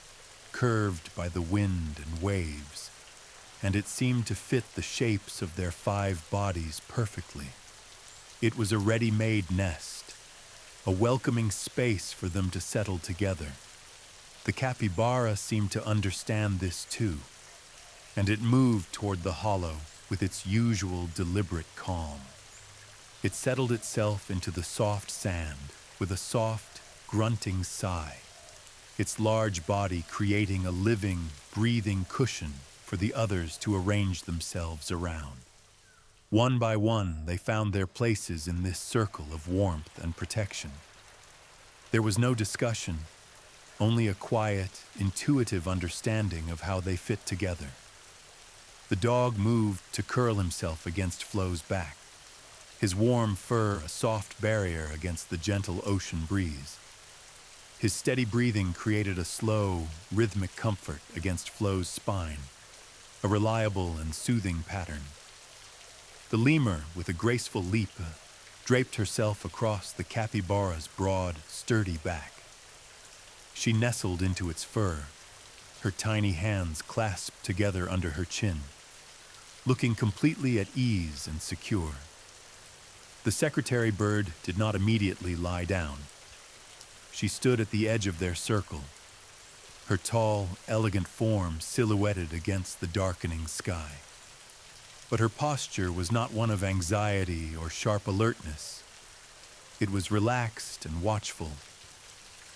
Speaker 1: curved by the wind and waves, and it seemed to fit the shapes of their 5 bodies perfectly. It was a ready-made nest, a welcoming space for them to settle together. The capybara seemed to understand this too, and it moved toward the hollow with its usual deliberate calm. It settled itself into the soft sand with a soft, grunting sigh, its large body creating a living, breathing cushion for the others to arrange themselves around. One by one, they found their places in this circle of warmth and protection. There was no discussion, only a quiet, intuitive understanding of how they fit together. The dog moved to curl himself against Flo's back, his warm fur a soft barrier against the gentle ocean breeze. His steady breathing created a slow, rhythmic comfort against Flo's spine, a reliable and soothing pattern. The lemur, with a graceful leap, draped herself across the capybara's broad, sturdy back. She nestled into its fur, her tiny hands clasped together under her chin, looking completely at ease and secure. The secretary bird did not immediately lie down. She stood at the edge of their circle, her tall, elegant form silhouetted against the darkening sky. But her posture was not one of anxiety or sharp alertness. It was relaxed and watchful,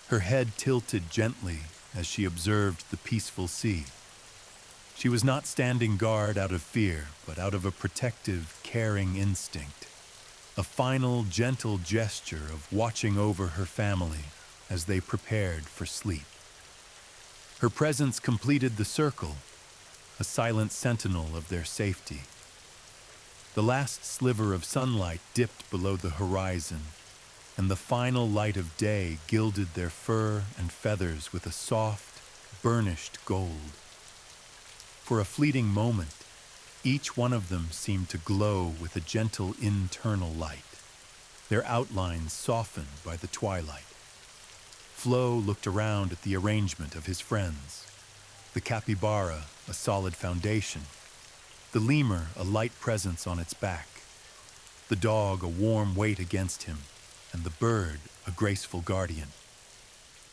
Speaker 1: her head tilted gently as she observed the peaceful sea. She was not standing guard out of fear, but out of a protective, caring instinct, a final, gentle gesture of watching over her family as they prepared for sleep. Her presence completed the circle, a silent sentinel of their safety. The last sliver of sunlight dipped below the horizon, and the final light of day gilded their fur and feathers with a soft, burnished gold. For a fleeting moment, each one of them seemed to glow with a gentle internal light, their outlines softened by the twilight. Flo looked around at the arrangement of his friends. The capybara, a solid foundation. The lemur, a light presence on its back. The dog, a warm weight against him. And the bird, a graceful guardian.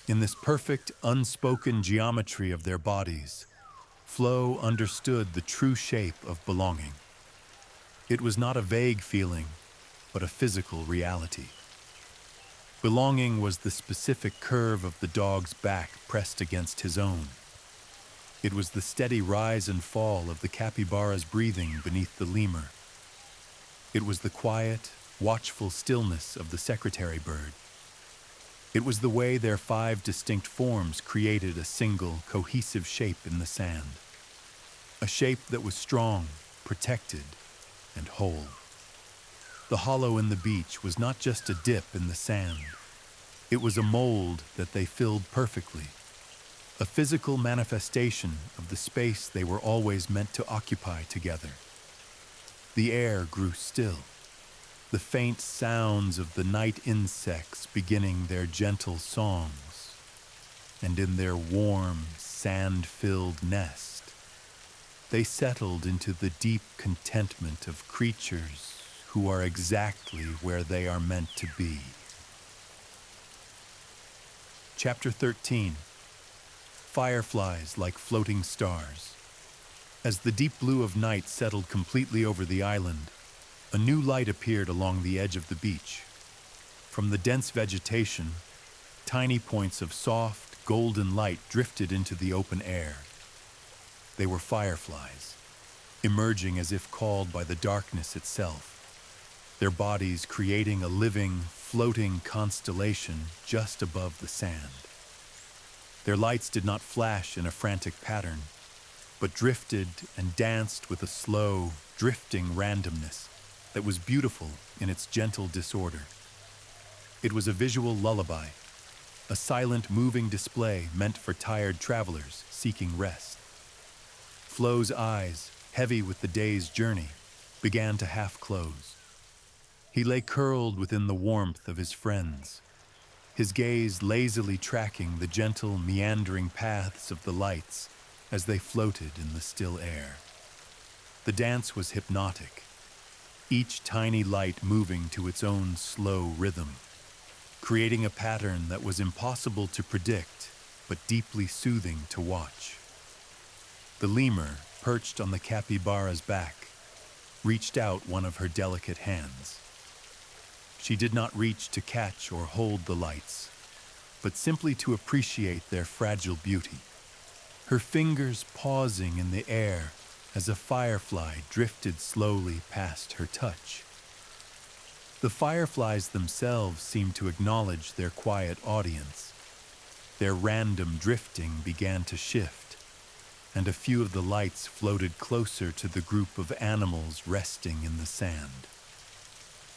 Speaker 1: In this perfect, unspoken geometry of their bodies, Flo understood the true shape of belonging. It was not a vague feeling, but a physical reality. Belonging was the specific curve of the dog's back pressed against his own. It was the steady rise and fall of the capybara's breathing beneath the lemur. It was the quiet, watchful stillness of the secretary bird. It was the way their 5 distinct forms created a single, cohesive shape in the sand. A shape that was strong, protected, and whole. The hollow in the beach was not just a dip in the sand. It was a mold that they filled perfectly. A physical manifestation of the space they were always meant to occupy together. The air grew still. The faint sounds of the night insects beginning their gentle songs. And in their warm, sand-filled nest, they settled into the deep contentment of creatures who are exactly where they are meant to be. Chapter 13. Fireflies like floating stars. As the deep blue of night settled completely over the island, a new light appeared along the edge of the beach. From the dense vegetation, tiny points of soft, golden light drifted into the open air. They were fireflies, emerging as if called by the darkness itself, their bodies creating a living, floating constellation just above the sand. Their lights did not flash in a frantic pattern, but drifted and danced with a slow, drifting randomness that was beautiful in its gentle disorder. It was a visual lullaby, a silent, moving display meant for tired travelers seeking rest. Flo's eyes, heavy with the day's journey, began to half close. He lay curled within the warmth of his friends, his gaze lazily tracking the gentle, meandering paths of the lights as they floated in the still air. The dance was hypnotic, each tiny light moving to its own slow rhythm, creating a pattern that was impossible to predict, but deeply soothing to watch. The lemur, perched on the capybara's back, reached out one of her delicate hands. She did not reach to catch or hold the lights, but simply to appreciate their fragile beauty. Her fingers pausing in the air as a firefly drifted slowly past her touch. The fireflies themselves seemed to acknowledge their quiet audience. Their random drifting began to shift, and a few of the lights floated closer to the group of animals resting in the sand.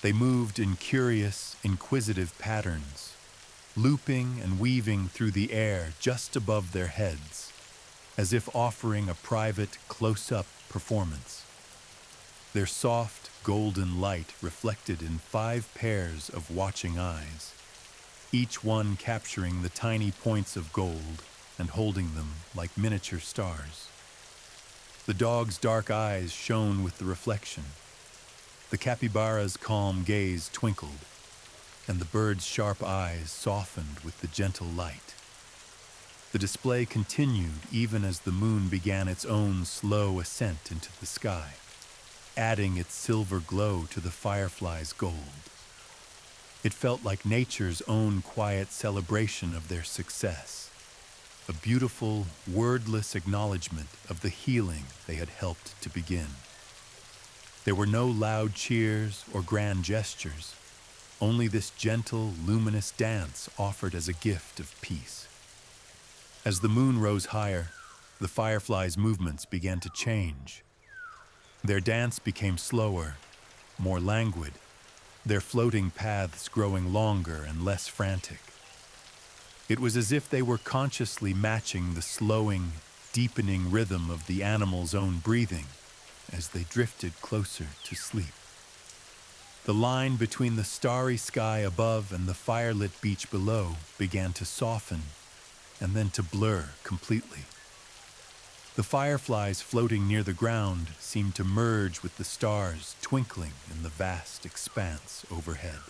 Speaker 1: They moved in curious, inquisitive patterns, looping and weaving through the air just above their heads, as if offering a private, close-up performance. Their soft, golden light reflected in 5 pairs of watching eyes, each one capturing the tiny points of gold and holding them like miniature stars. The dog's dark eyes shone with the reflection. The capybara's calm gaze twinkled, and the bird's sharp eyes softened with the gentle light. The display continued even as the moon began its own slow ascent into the sky, adding its silver glow to the fireflies' gold. It felt like nature's own quiet celebration of their success, a beautiful, wordless acknowledgement of the healing they had helped to begin. There were no loud cheers or grand gestures, only this gentle, luminous dance offered as a gift of peace. As the moon rose higher, the fireflies' movements began to change. Their dance became slower, more languid, their floating paths growing longer and less frantic. It was as if they were consciously matching the slowing, deepening rhythm of the animal's own breathing as they drifted closer to sleep. The line between the starry sky above and the firelit beach below began to soften and then to blur completely. The fireflies floating near the ground seemed to merge with the stars twinkling in the vast expanse overhead.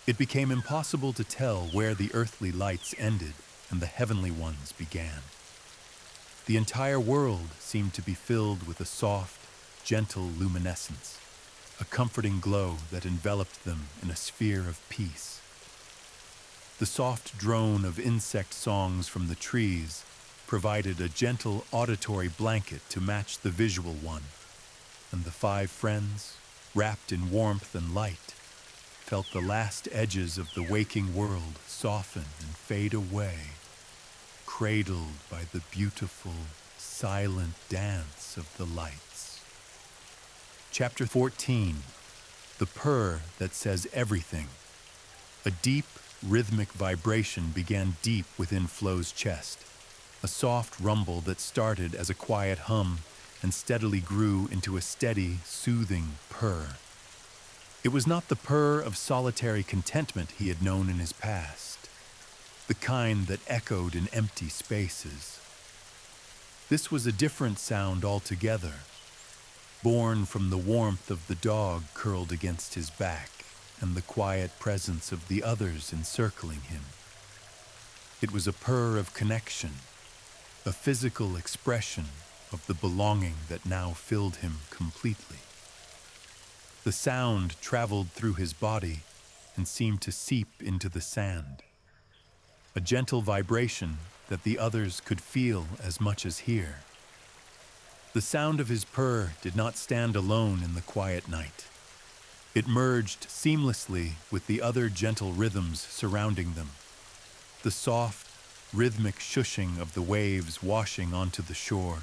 Speaker 1: It became impossible to tell where the earthly lights ended and the heavenly ones began. The entire world seemed to be filled with a soft, gentle luminescence, a comforting glow that enveloped them in a sphere of peace. The soft drone of insect songs from the trees provided a gentle auditory blanket to match the visual one, and the five friends, wrapped in warmth and light, felt the last edges of the waking world soften and fade away, cradled by the beautiful, silent dance of the lights. Chapter 14, The Purr That Says Everything. A deep, rhythmic vibration began deep within Flo's chest, a soft rumble that started as a quiet hum and steadily grew into a steady, soothing purr. It was not the purr of solitary contentment he had known in his past, the kind that echoed in empty spaces. This was a different sound altogether, born from the warmth of the dog curled against his back and the quiet presence of the others encircling him. It was a purr of connection, a physical expression of the belonging that now filled him completely. The sound traveled through his body and seemed to seep into the sand, a gentle vibration that the others could feel as much as hear. The sound of his purr did not stand alone in the quiet night. It merged seamlessly with the other gentle rhythms surrounding them, the soft, rhythmic shushing of the waves washing onto the shore,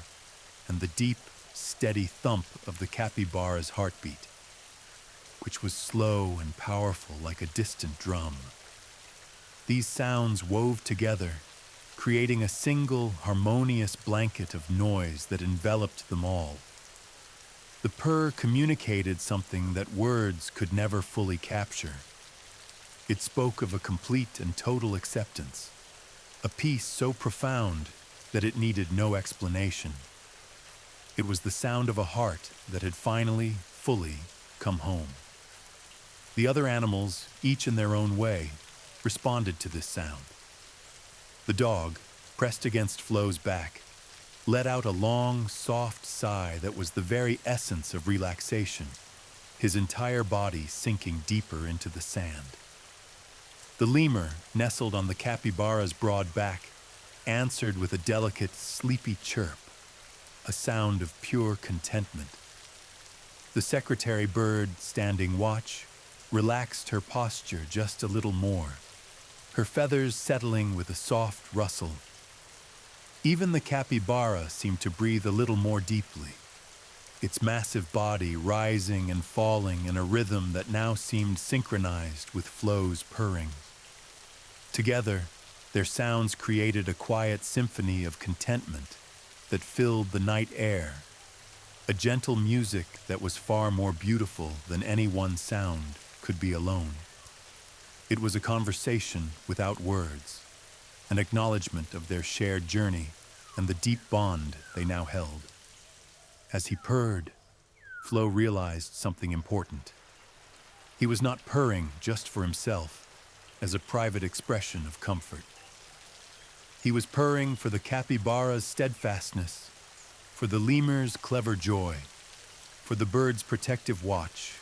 Speaker 1: and the deep, steady thump of the capybara's heartbeat, which was slow and powerful like a distant drum. These sounds wove together, creating a single, harmonious blanket of noise that enveloped them all. The purr communicated something that words could never fully capture. It spoke of a complete and total acceptance, a peace so profound that it needed no explanation. It was the sound of a heart that had finally, fully come home. The other animals, each in their own way, responded to this sound. The dog, pressed against Flo's back, let out a long, soft sigh that was the very essence of relaxation, his entire body sinking deeper into the sand. The lemur, nestled on the capybara's broad back, answered with a delicate, sleepy chirp, a sound of pure contentment. The secretary bird, standing watch, relaxed her posture just a little more, her feathers settling with a soft rustle. Even the capybara seemed to breathe a little more deeply, its massive body rising and falling in a rhythm that now seemed synchronized with Flo's purring. Together, their sounds created a quiet symphony of contentment that filled the night air, a gentle music that was far more beautiful than any one sound could be alone. It was a conversation without words, an acknowledgement of their shared journey and the deep bond they now held. As he purred, Flo realized something important. He was not purring just for himself, as a private expression of comfort. He was purring for the capybara's steadfastness, for the lemur's clever joy, for the bird's protective watch,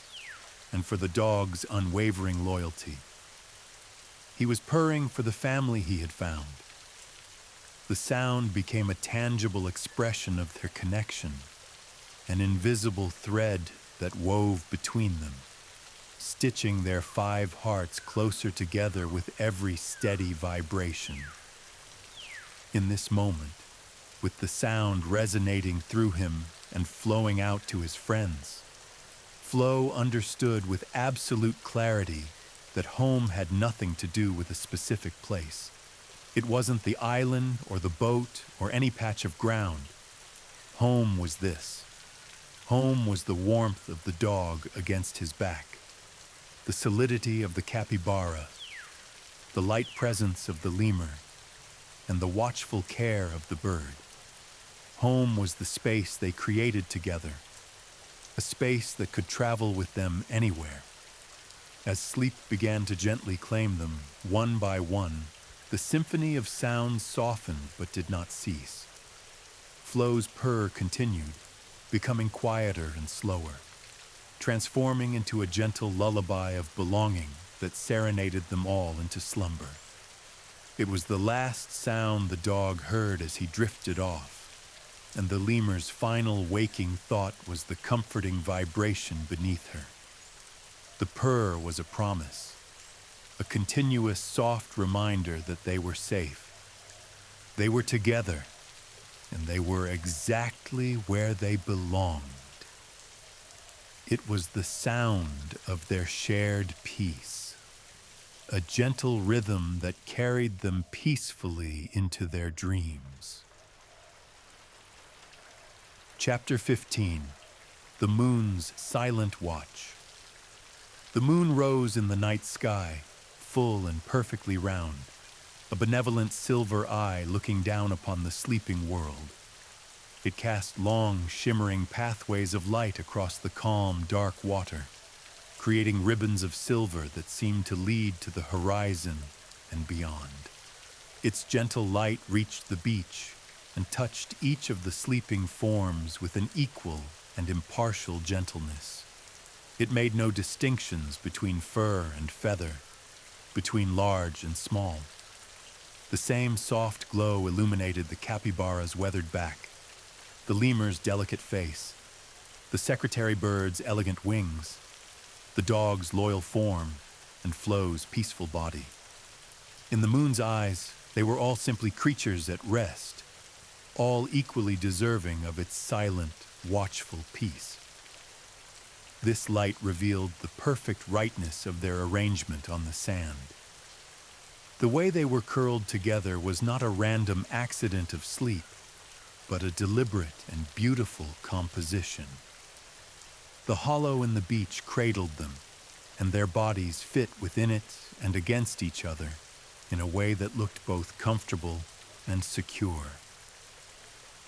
Speaker 1: and for the dog's unwavering loyalty. He was purring for the family he had found. The sound became a tangible expression of their connection, an invisible thread that wove between them, stitching their five hearts closer together with every steady vibration. In this moment, with the sound resonating through him and flowing out to his friends, Flo understood with absolute clarity that home had nothing to do with a specific place. It wasn't the island or the boat or any patch of ground. Home was this. Home was the warmth of the dog against his back, the solidity of the capybara, the light presence of the lemur, and the watchful care of the bird. Home was the space they created together, a space that could travel with them anywhere. As sleep began to gently claim them, one by one, the symphony of sounds softened but did not cease. Flo's purr continued, becoming quieter and slower, transforming into a gentle lullaby of belonging that serenaded them all into slumber. It was the last sound the dog heard as he drifted off, and the lemur's final waking thought was the comforting vibration beneath her. The purr was a promise, a continuous soft reminder that they were safe. They were together, and they were exactly where they belonged. It was the sound of their shared peace, a gentle rhythm that carried them peacefully into their dreams. Chapter 15. The Moon's Silent Watch. The moon rose in the night sky, full and perfectly round, a benevolent silver eye looking down upon the sleeping world. It cast long, shimmering pathways of light across the calm, dark water, creating ribbons of silver that seemed to lead to the horizon and beyond. Its gentle light reached the beach and touched each of the sleeping forms with an equal and impartial gentleness. It made no distinctions between fur and feather, between large and small. The same soft glow illuminated the capybara's weathered back, the lemur's delicate face, the secretary bird's elegant wings, the dog's loyal form, and Flo's peaceful body. In the moon's eyes, they were all simply creatures at rest, all equally deserving of its silent, watchful peace. This light revealed the perfect rightness of their arrangement on the sand. The way they were curled together was not a random accident of sleep, but a deliberate and beautiful composition. The hollow in the beach cradled them, and their bodies fit within it and against each other in a way that looked both comfortable and secure.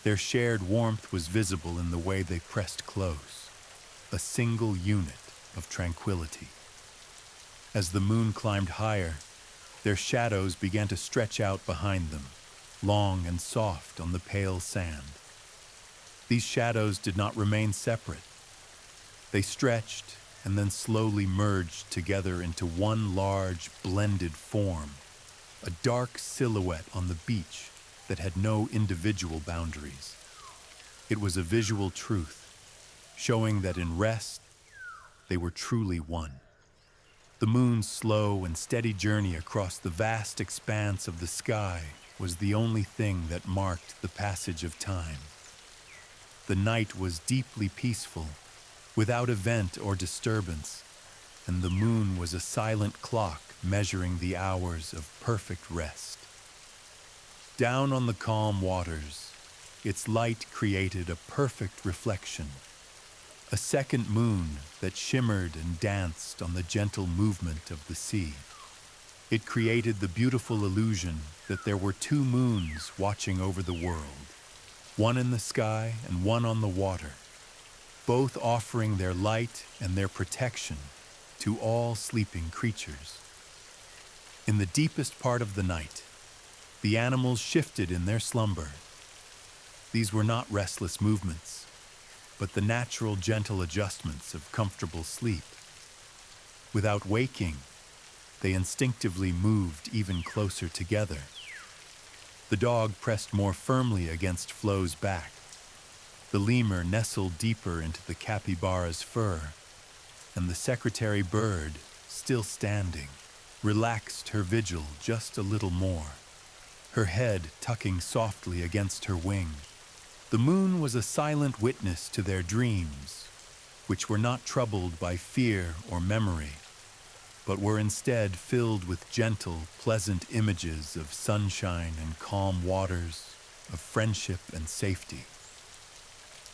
Speaker 1: Their shared warmth was visible in the way they pressed close, a single unit of tranquility. As the moon climbed higher, their shadows began to stretch out behind them, long and soft on the pale sand. These shadows did not remain separate. They stretched and then slowly merged together into one large, blended form, a dark silhouette on the beach that had no individual boundaries. It was a visual truth, showing that in rest, they were truly one. The moon's slow and steady journey across the vast expanse of the sky was the only thing that marked the passage of time. The night was deeply peaceful, without event or disturbance, and the moon was a silent clock measuring the hours of perfect rest. Down on the calm waters, its light created a perfect reflection, a second moon that shimmered and danced on the gentle movement of the sea. It created the beautiful illusion that there were two moons watching over the world, one in the sky and one on the water, both offering their light and their protection to all sleeping creatures. In the deepest part of the night, the animals shifted in their slumber. These were not restless movements, but the natural, gentle adjustments of comfortable sleep. Without waking, they instinctively moved even closer together. The dog pressed more firmly against Flo's back. The lemur nestled deeper into the capybara's fur, and the secretary bird, still standing, relaxed her vigil just a little more, her head tucking softly against her wing. The moon was a silent witness to their dreams, which were not troubled by fear or memory, but were instead filled with gentle, pleasant images of sunshine and calm waters, of friendship and safety.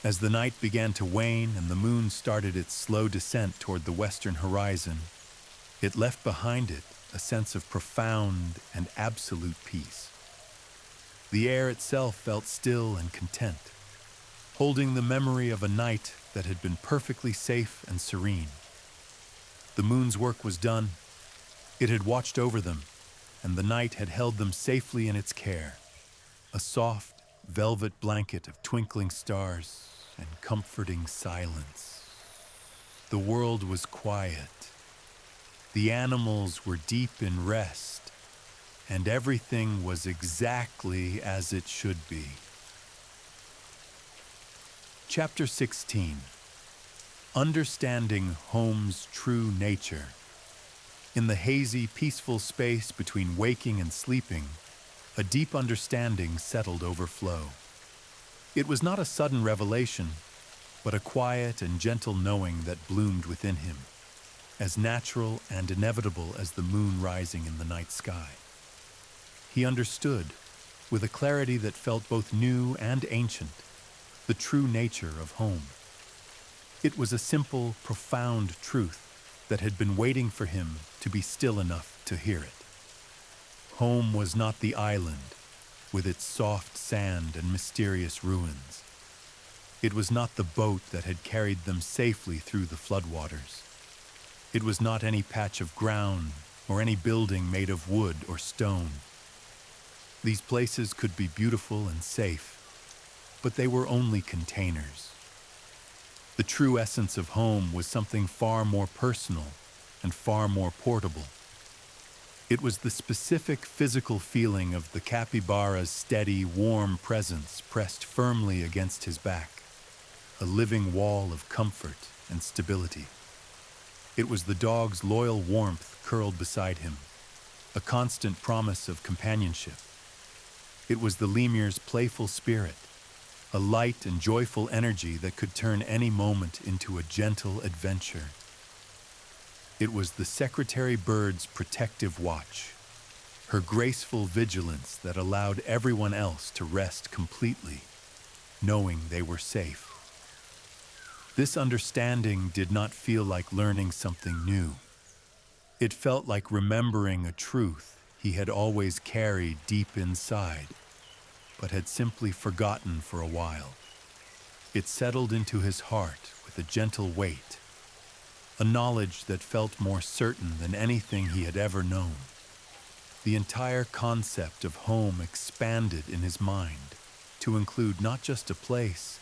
Speaker 1: As the night began to wane and the moon started its slow descent toward the western horizon, It left behind it a sense of profound and absolute peace. The air itself felt still and content, holding the memory of a night that had been perfectly safe and serene. The moon's work was done. It had watched over them, and the night had held them safely in its care. A soft, velvet blanket of twinkling stars and comforting silence. The world was quiet. The animals were deep in rest, and everything was exactly as it should be. Chapter 16. Understanding Home's True Nature. In the hazy, peaceful space between waking and sleeping, a deep understanding settled over Flo. It was not a sudden revelation, but a quiet and gentle knowing that bloomed within him, as natural and inevitable as the moon rising in the night sky. He understood, with a clarity that felt both new and ancient, the true nature of home. It was a simple, profound truth that had been waiting for him to be still enough to hear it. Home was not the island, with its soft sand and mysterious ruins. It was not the boat that had carried them safely through the floodwaters. It was not any patch of ground or any building made of wood or stone. These places could be beautiful and safe, but they were only containers. The true essence of home was something far more personal and far more portable. It was the specific physical feeling of the capybara's steady, warm presence pressed firmly against his back, a living wall of comfort and stability. It was the dog's loyal warmth curled beside him, a constant promise of companionship. It was the lemur's playful spirit, a light and joyful energy that could turn any moment into a gentle adventure. It was the secretary bird's protective watch, her graceful vigilance that allowed everyone else to rest completely, knowing they were safe. This understanding did not feel like learning something new. It felt like remembering a truth he had always carried deep inside, but had simply forgotten for a while. It settled into his heart with a gentle weight, a knowledge that felt more certain than anything he had ever known. The entire concept of home expanded in his mind to include not just a place,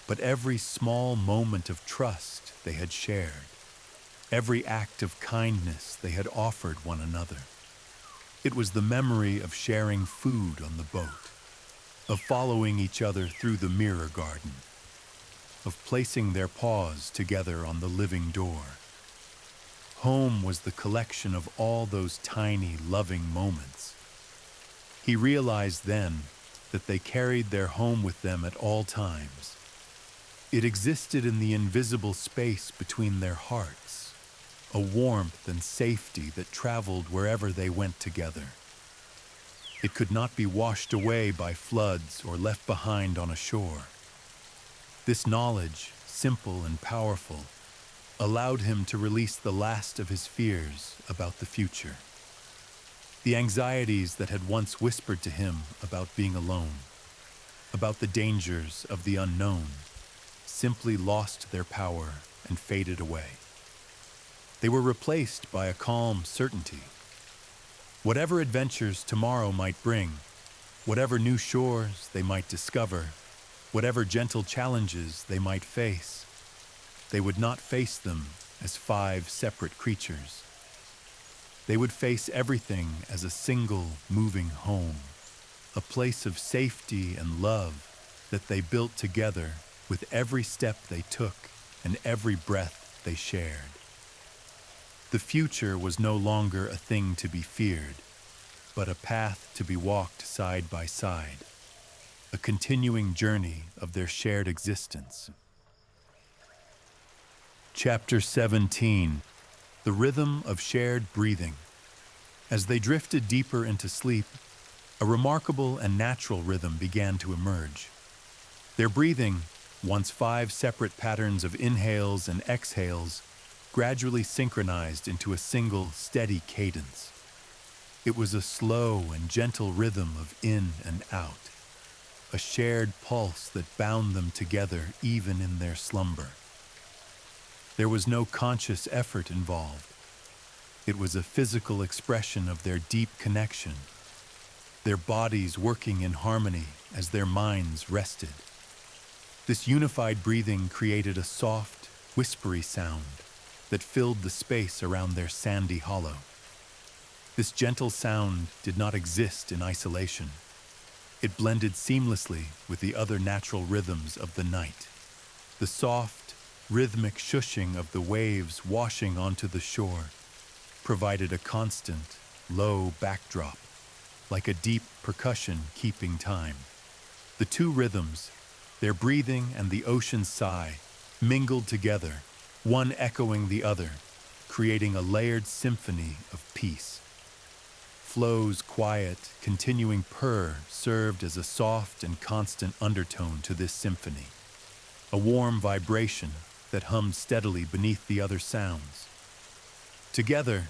Speaker 1: but every small moment of trust they had shared, every act of kindness they had offered one another. It was the memory of sharing food on the boat, of following each other through the mirror garden, of placing their paws together on the living door. Home was the collection of all those tiny, loving moments. He realized then that they carried their home with them at all times. It existed in the invisible space between their hearts, a warmth and safety that traveled wherever they went together. It could not be washed away by floods or left behind on a shore. This knowledge, simple and powerful, allowed him to release the last of his fears about the future. The anxieties that had once whispered to him about being alone, about the dangers of the unknown, simply lost their power and faded away. They were replaced by a calm certainty. Whatever adventures tomorrow might bring, whatever new shores they might discover, whatever gentle challenges they might face, they would not face them as 5 separate creatures. They would face everything as a single moving home, a place of safety and love that they built together with every step they took and every breath they shared. The future was no longer a thing to be feared, but a path to be walked side by side, a continuing journey of their shared existence. Chapter 17. The Rhythm of Shared Breathing. As they drifted deeper into sleep, a remarkable and natural rhythm began to emerge. Their breathing, once 5 separate patterns of inhales and exhales, gradually synchronized into a single, steady cadence. It was a slow and gentle rhythm of in and out, a shared pulse that bound them together even in their slumber. There was no conscious effort involved. It was a physical expression of their deep connection, their bodies working in harmony as their minds rested. This unified breathing created a soft, whispery sound that filled the space around their sandy hollow. This gentle sound did not exist in isolation. It blended seamlessly with the other natural rhythms of the night. The soft, rhythmic shushing of the waves washing onto the shore provided a constant, low backdrop, like a deep percussion keeping time. The two rhythms, their breathing and the ocean's sigh, mingled together, one echoing the other, creating a layered symphony of peace. Flo's quiet, continuing purr served as a soft and constant undertone to this symphony, a warm vibration that hummed steadily beneath the other sounds. Together,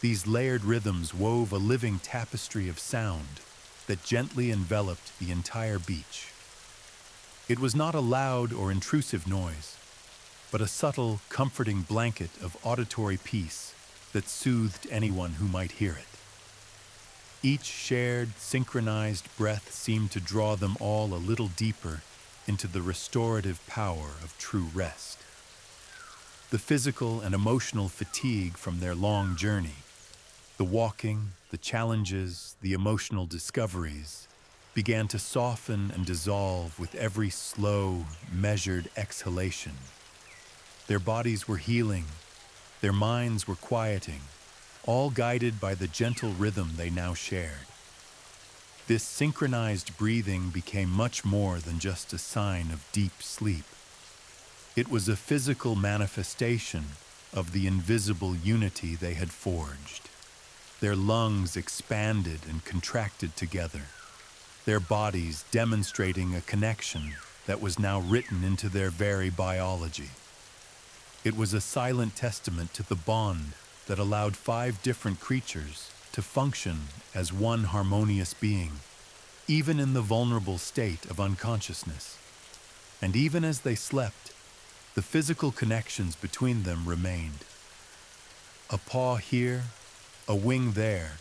Speaker 1: these layered rhythms wove a living tapestry of sound that gently enveloped the entire beach. It was not a loud or intrusive noise, but a subtle, comforting blanket of auditory peace that soothed anyone who might hear it. Each shared, synchronized breath seemed to draw them all a little deeper into the restorative power of true rest. The physical and emotional fatigue from their long journey, the walking, the challenges, the emotional discoveries, began to soften and dissolve with every slow, measured exhalation. Their bodies were healing, their minds were quieting, all guided by the gentle rhythm they now shared. This synchronized breathing became much more than just a sign of deep sleep. It was a physical manifestation of the invisible unity they had forged. Their lungs expanded and contracted together, their bodies demonstrating a connection that was now written into their very biology. It was a silent testament to the bond that allowed 5 different creatures to function as one harmonious being, even in the vulnerable state of unconsciousness. And even as they slept, the physical connections between them remained. A paw here, a wing there,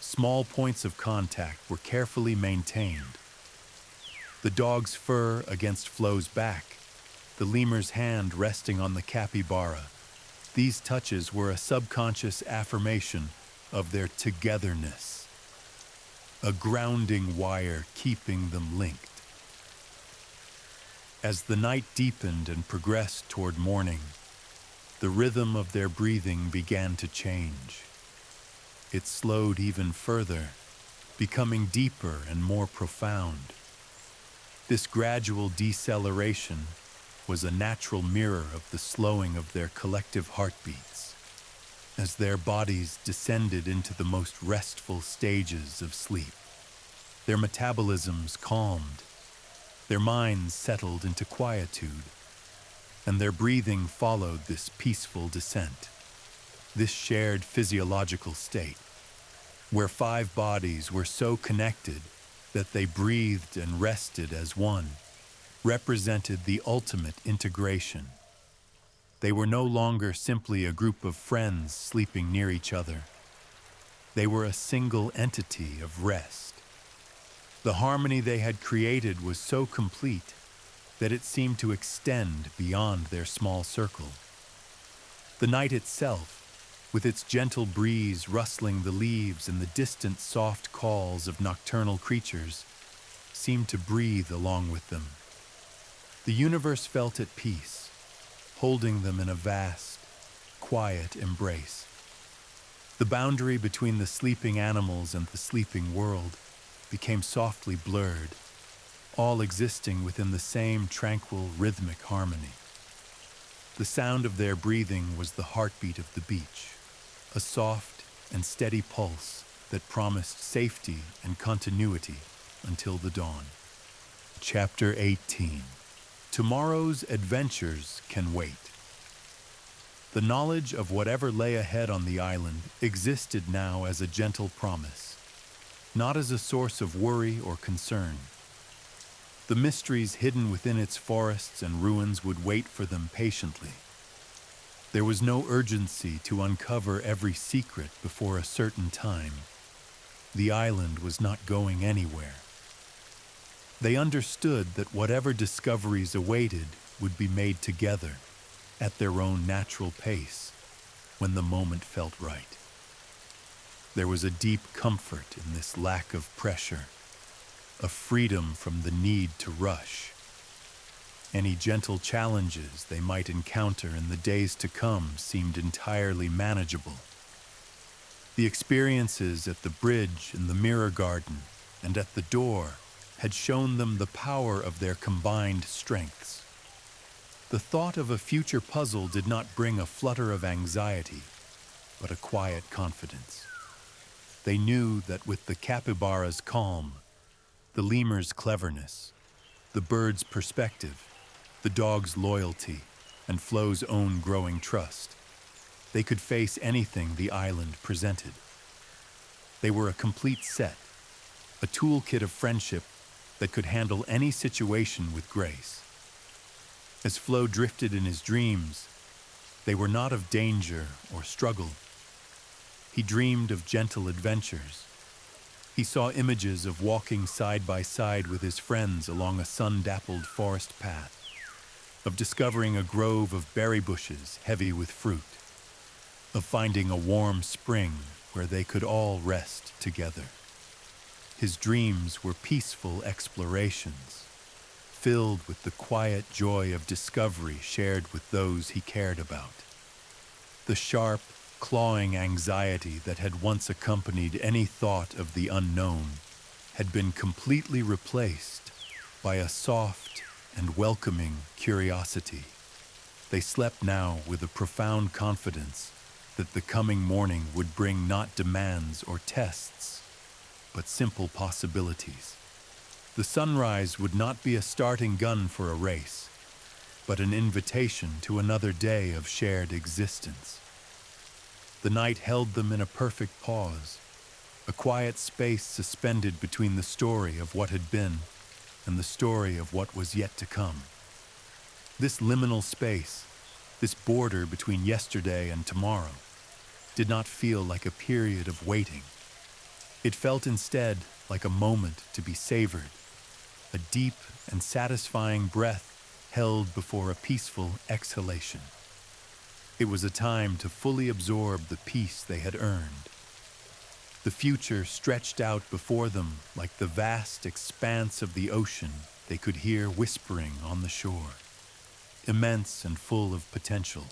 Speaker 1: small points of contact were carefully maintained. The dog's fur against Flo's back, the lemur's hand resting on the capybara. These touches were a subconscious affirmation of their togetherness, a grounding wire keeping them linked. As the night deepened and progressed toward morning, the rhythm of their breathing began to change. It slowed even further, becoming deeper and more profound. This gradual deceleration was a natural mirror of the slowing of their collective heartbeats, as their bodies descended into the most restful stages of sleep. Their metabolisms calmed, their minds settled into quietude, and their breathing followed this peaceful descent. This shared physiological state, where 5 bodies were so connected that they breathed and rested as one, represented the ultimate integration. They were no longer simply a group of friends sleeping near each other. They were a single entity of rest. The harmony they had created was so complete that it seemed to extend beyond their small circle. The night itself, with its gentle breeze rustling the leaves and the distant soft calls of nocturnal creatures, seemed to breathe along with them. The universe felt at peace, holding them in a vast, quiet embrace. The boundary between the sleeping animals and the sleeping world became softly blurred, all existing within the same tranquil, rhythmic harmony. The sound of their breathing was the heartbeat of the beach, a soft and steady pulse that promised safety and continuity until the dawn. Chapter 18. Tomorrow's adventures can wait. The knowledge of whatever lay ahead on the island existed now as a gentle promise, not as a source of worry or concern. The mysteries hidden within its forests and ruins would wait for them patiently. There was no urgency to uncover every secret before a certain time. The island was not going anywhere. They understood that whatever discoveries awaited would be made together, at their own natural pace, when the moment felt right. There was a deep comfort in this lack of pressure, a freedom from the need to rush. Any gentle challenges they might encounter in the days to come seemed entirely manageable. The experiences at the bridge and the mirror garden and at the door had shown them the power of their combined strengths. The thought of a future puzzle did not bring a flutter of anxiety, but a quiet confidence. They knew that with the capybara's calm, the lemur's cleverness, the bird's perspective, the dog's loyalty, and Flo's own growing trust, they could face anything the island presented. They were a complete set, a toolkit of friendship that could handle any situation with grace. As Flo drifted in his dreams, they were not of danger or struggle. He dreamed of gentle adventures. He saw images of walking side by side with his friends along a sun-dappled forest path, of discovering a grove of berry bushes heavy with fruit, of finding a warm spring where they could all rest together. His dreams were peaceful explorations, filled with the quiet joy of discovery shared with those he cared about. The sharp, clawing anxiety that had once accompanied any thought of the unknown had been completely replaced by a soft and welcoming curiosity. They slept now with a profound confidence that the coming morning would bring not demands or tests, but simple possibilities. The sunrise would not be a starting gun for a race, but an invitation to another day of shared existence. The night held them in a perfect pause, a quiet space suspended between the story of what had been and the story of what was yet to come. This liminal space, this border between yesterday and tomorrow, did not feel like a period of waiting. It felt instead like a moment to be savored, a deep and satisfying breath held before a peaceful exhalation. It was a time to fully absorb the peace they had earned. The future stretched out before them like the vast expanse of the ocean they could hear whispering on the shore, immense and full of potential,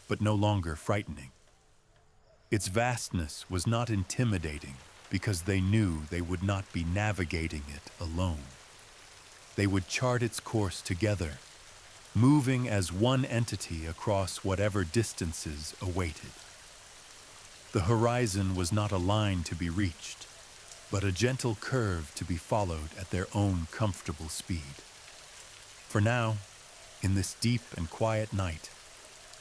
Speaker 1: but no longer frightening. Its vastness was not intimidating because they knew they would not be navigating it alone. They would chart its course together, moving as one entity across whatever distances awaited. The horizon was not a line to be reached, but a gentle curve to be followed at their own comfortable speed. For now, in this deep and quiet night,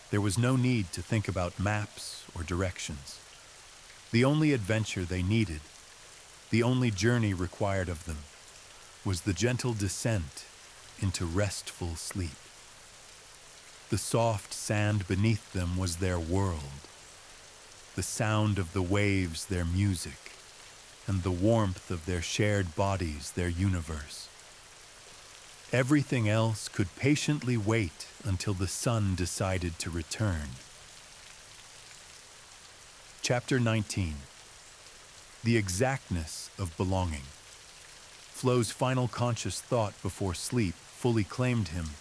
Speaker 1: there was no need to think about maps or directions. The only adventure they needed, the only journey required of them, was the gentle descent into restful sleep. The soft sand beneath them was their world, the sound of the waves their music, and the warmth of their shared bodies their universe. Everything else could patiently wait until the sun decided to return. Chapter 19. The exactness of belonging. Flo's final conscious thought before sleep fully claimed him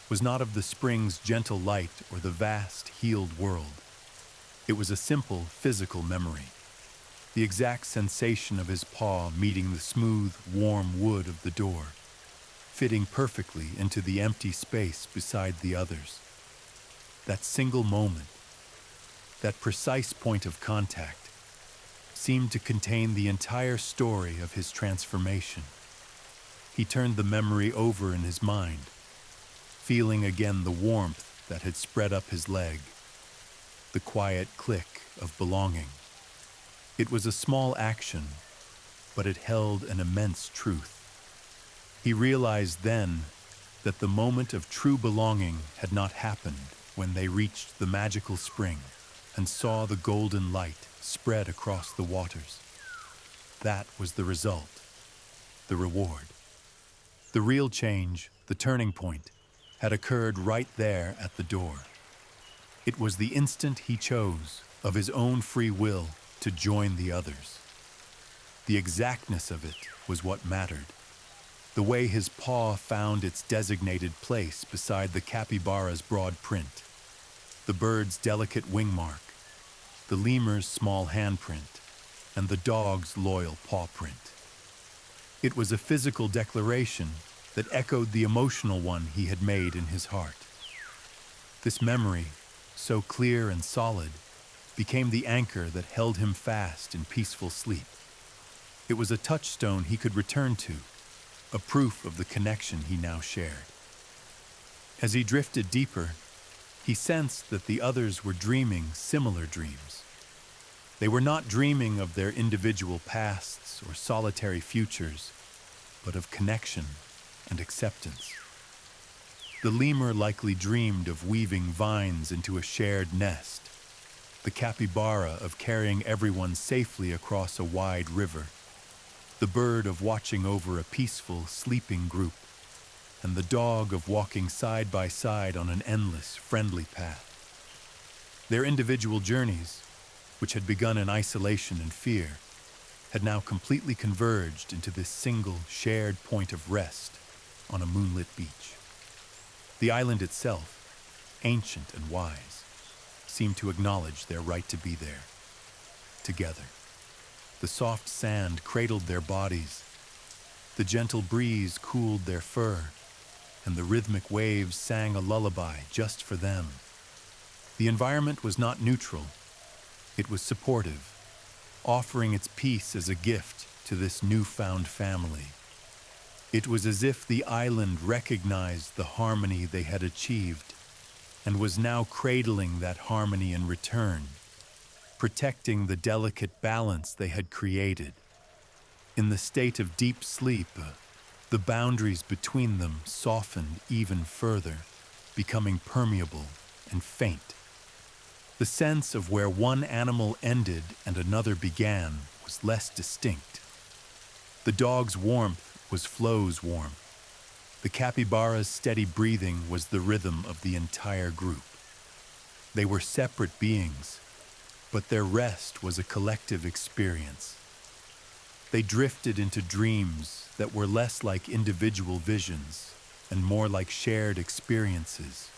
Speaker 1: was not of the spring's gentle light or the vast, healed world. It was a simple, physical memory. The exact sensation of his paw meeting the smooth, warm wood of the door, fitting perfectly into the empty space beside the others. That single moment, that precise point of contact, seemed to contain the entire story of his transformation. He turned the memory over in his mind, feeling again the warmth that had spread up his leg, the quiet click of belonging. It was a small action, but it held an immense truth. He realized then that the moment of true belonging had not happened when they reached the magical spring and saw the golden light spread across the waters. That was the result, the reward. The real change, the turning point, had occurred right there at the door. It was the instant he chose, of his own free will, to join the others. The exactness of it was what mattered. The way his paw found its designated place beside the capybara's broad print, the bird's delicate wing mark, the lemur's small handprint, and the dog's loyal paw print. It was a physical declaration that echoed the emotional one he had made in his heart. This memory, so clear and solid, became the anchor that held him fast in peaceful sleep. It was a touchstone he could return to, a proof of the connection he now shared. As he drifted deeper, he sensed that the others were dreaming similar dreams. They were not dreaming of their individual pasts or solitary futures, but of connection and acceptance. The lemur likely dreamed of weaving vines into a shared nest, the capybara of carrying everyone safely across a wide river, the bird of watching over a peaceful, sleeping group, and the dog of walking side by side on an endless, friendly path. Their individual journeys, which had begun in isolation and fear, had now completely converged into this single, shared point of rest on a moonlit beach. The island itself, ancient and wise, seemed to acknowledge their right to be there, together. The soft sand cradled their bodies, the gentle breeze cooled their fur, and the rhythmic waves sang a lullaby just for them. The environment was not neutral, it was supportive, offering its peace as a gift to this newfound family. It was as if the island recognized the harmony they had achieved and was now cradling that harmony in return, protecting the delicate balance they had created. In the state of deep sleep, the boundaries between them softened even further, becoming permeable and faint. The sense of where one animal ended and another began was less distinct. The dog's warmth was Flo's warmth. The capybara's steady breathing was the rhythm of the entire group. They were separate beings, but their rest was a collective experience. They drifted into dreams that were less like individual visions and more like shared experiences.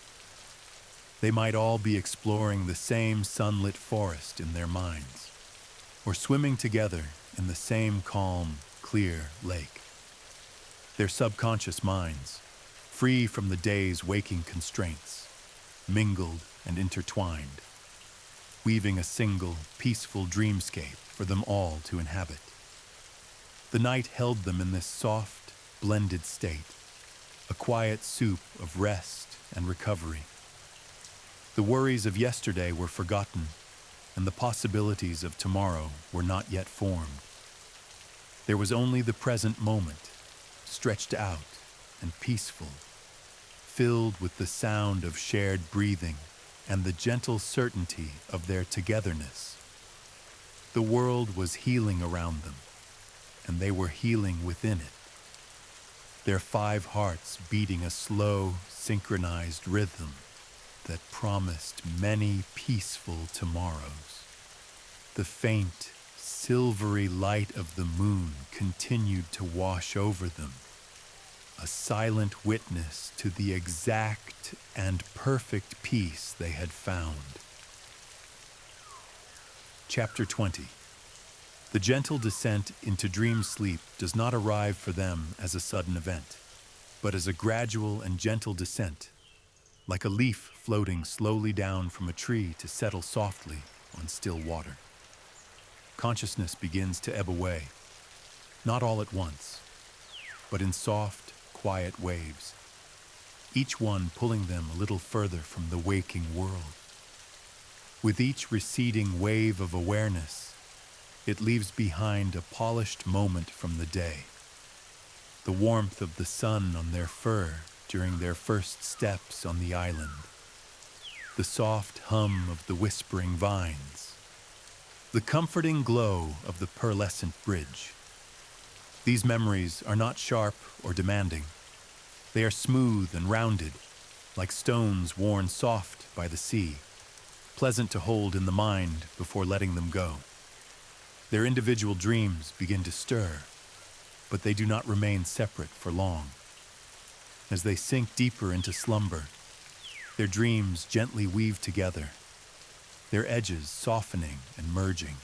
Speaker 1: They might all be exploring the same sunlit forest in their minds, or swimming together in the same calm, clear lake. Their subconscious minds, free from the day's waking constraints, mingled and intertwined, weaving a single, peaceful dreamscape for them all to inhabit. The night held them in this soft, blended state, a quiet soup of rest and recovery. The worries of yesterday were forgotten, and the possibilities of tomorrow were not yet formed. There was only the present moment, stretched out and peaceful, filled with the sound of shared breathing and the gentle certainty of their togetherness. The world was healing around them, and they were healing within it. Their 5 hearts beating a slow, synchronized rhythm that promised many peaceful tomorrows. The faint, silvery light of the moon continued to wash over them, a silent witness to the exact and perfect peace they had found. Chapter 20. The gentle descent into dream sleep does not arrive for them as a sudden event, but as a gradual and gentle descent, like a leaf floating slowly down from a tree to settle softly on still water. Consciousness begins to ebb away, not all at once, but in soft, quiet waves, each one pulling them a little further from the waking world. With each receding wave of awareness, it leaves behind a polished moment from the day. The warmth of the sun on their fur during their first steps on the island. The soft hum of the whispering vines. The comforting glow of the pearlescent bridge. These memories are not sharp or demanding. They are smooth and rounded, like stones worn soft by the sea, pleasant to hold in the mind before letting them go. Their individual dreams begin to stir, but they do not remain separate for long. As they sink deeper into slumber, their dreams gently weave together, their edges softening and merging.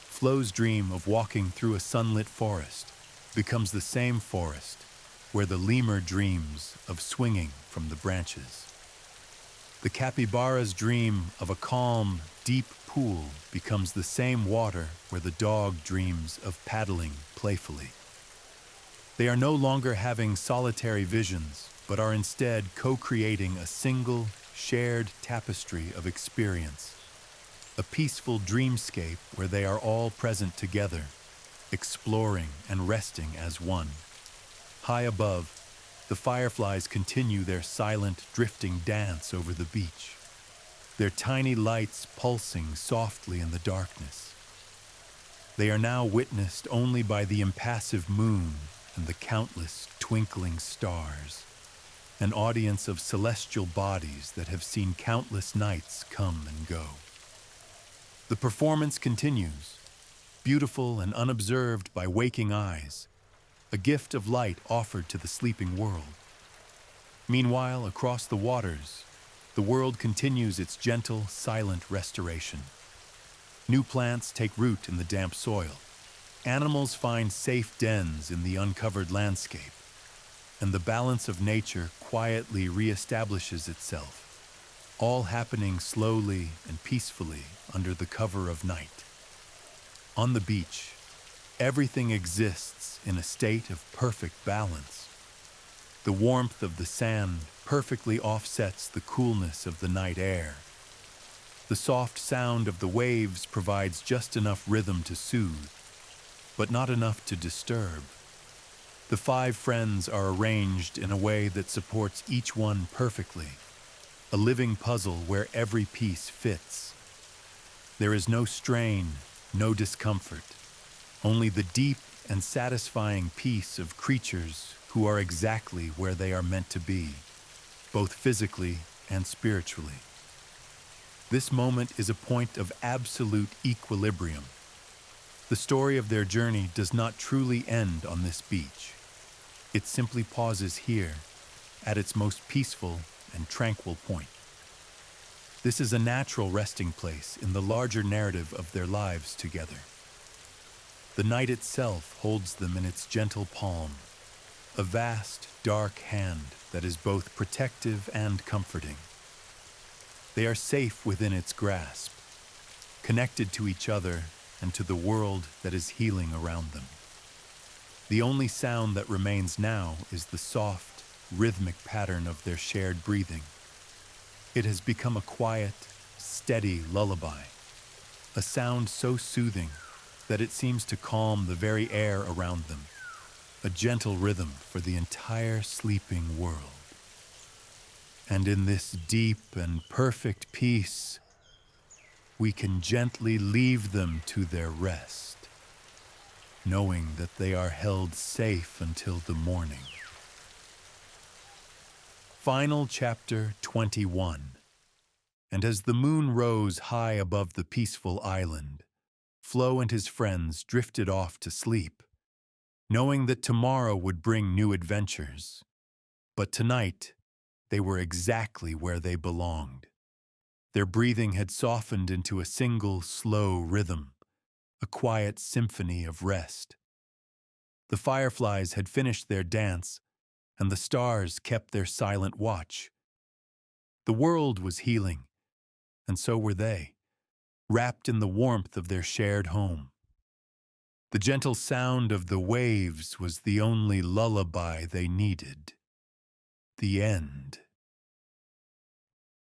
Speaker 1: Flo's dream of walking through a sunlit forest becomes the same forest where the lemur dreams of swinging from the branches. The capybara's dream of a calm, deep pool becomes the same water where the dog dreams of paddling playfully. They are no longer having solitary visions, but are instead co-creating a single, shared tapestry of experience. A peaceful dreamscape where they are all present together, exploring and resting as one. High above, the fireflies continue their silent, drifting dance over the beach, their tiny lights pulsing softly in the darkness. They are now witnessed only by the impassive moon and the countless twinkling stars, an audience of celestial bodies that have seen countless nights come and go. The performance continues, beautiful and unobserved by waking eyes, a gift of light offered to the sleeping world. Meanwhile, across the waters, the world continues its gentle, silent restoration. New plants take root in the damp soil. Animals find safe dens in the uncovered landscape, and the balance of nature quietly reestablishes itself, all happening slowly and peacefully under the cover of night. On the beach, everything exists in a state of perfect balance. The warmth of the sand perfectly offsets the coolness of the night air. The soft sound of the waves provides just enough rhythm to soothe, but not enough to disturb. The 5 friends are arranged in a way that supports each one perfectly, a living puzzle where every piece fits. There is no strain, no discomfort, only the deep and satisfying peace of creatures who are exactly where they are meant to be, both physically and spiritually. This moment is a point of absolute equilibrium. The story of their journey does not truly end on this beach. It simply pauses here, at its most peaceful and tranquil point. This is a natural resting place in the larger narrative of their lives together. The night itself holds them in its gentle palm, a vast, dark hand that is both protective and comforting. They are safe within its grasp, connected to each other and to the world that is healing around them. The only sound that remains now is the soft, rhythmic pattern of their shared breathing. It has become a quiet, steady lullaby, a sound so soothing that it seems to calm the very air around them, a gentle rhythm for the entire sleeping world. And in this deep and perfect peace, we can gently leave them to their rest, knowing that they are held safe until the morning. Final chapter 21. And as the moon rose high above the peaceful island, Flo and his friends drifted off to sleep, knowing that tomorrow would bring new adventures. But tonight, they were exactly where they belonged. Their breathing had softened into a single, slow rhythm, a quiet symphony of rest. The fireflies had finished their dance, and the stars kept their silent watch. The world was healing, and so were they, wrapped in the warmth of their shared home. The gentle sound of the waves was the only lullaby they needed. The end.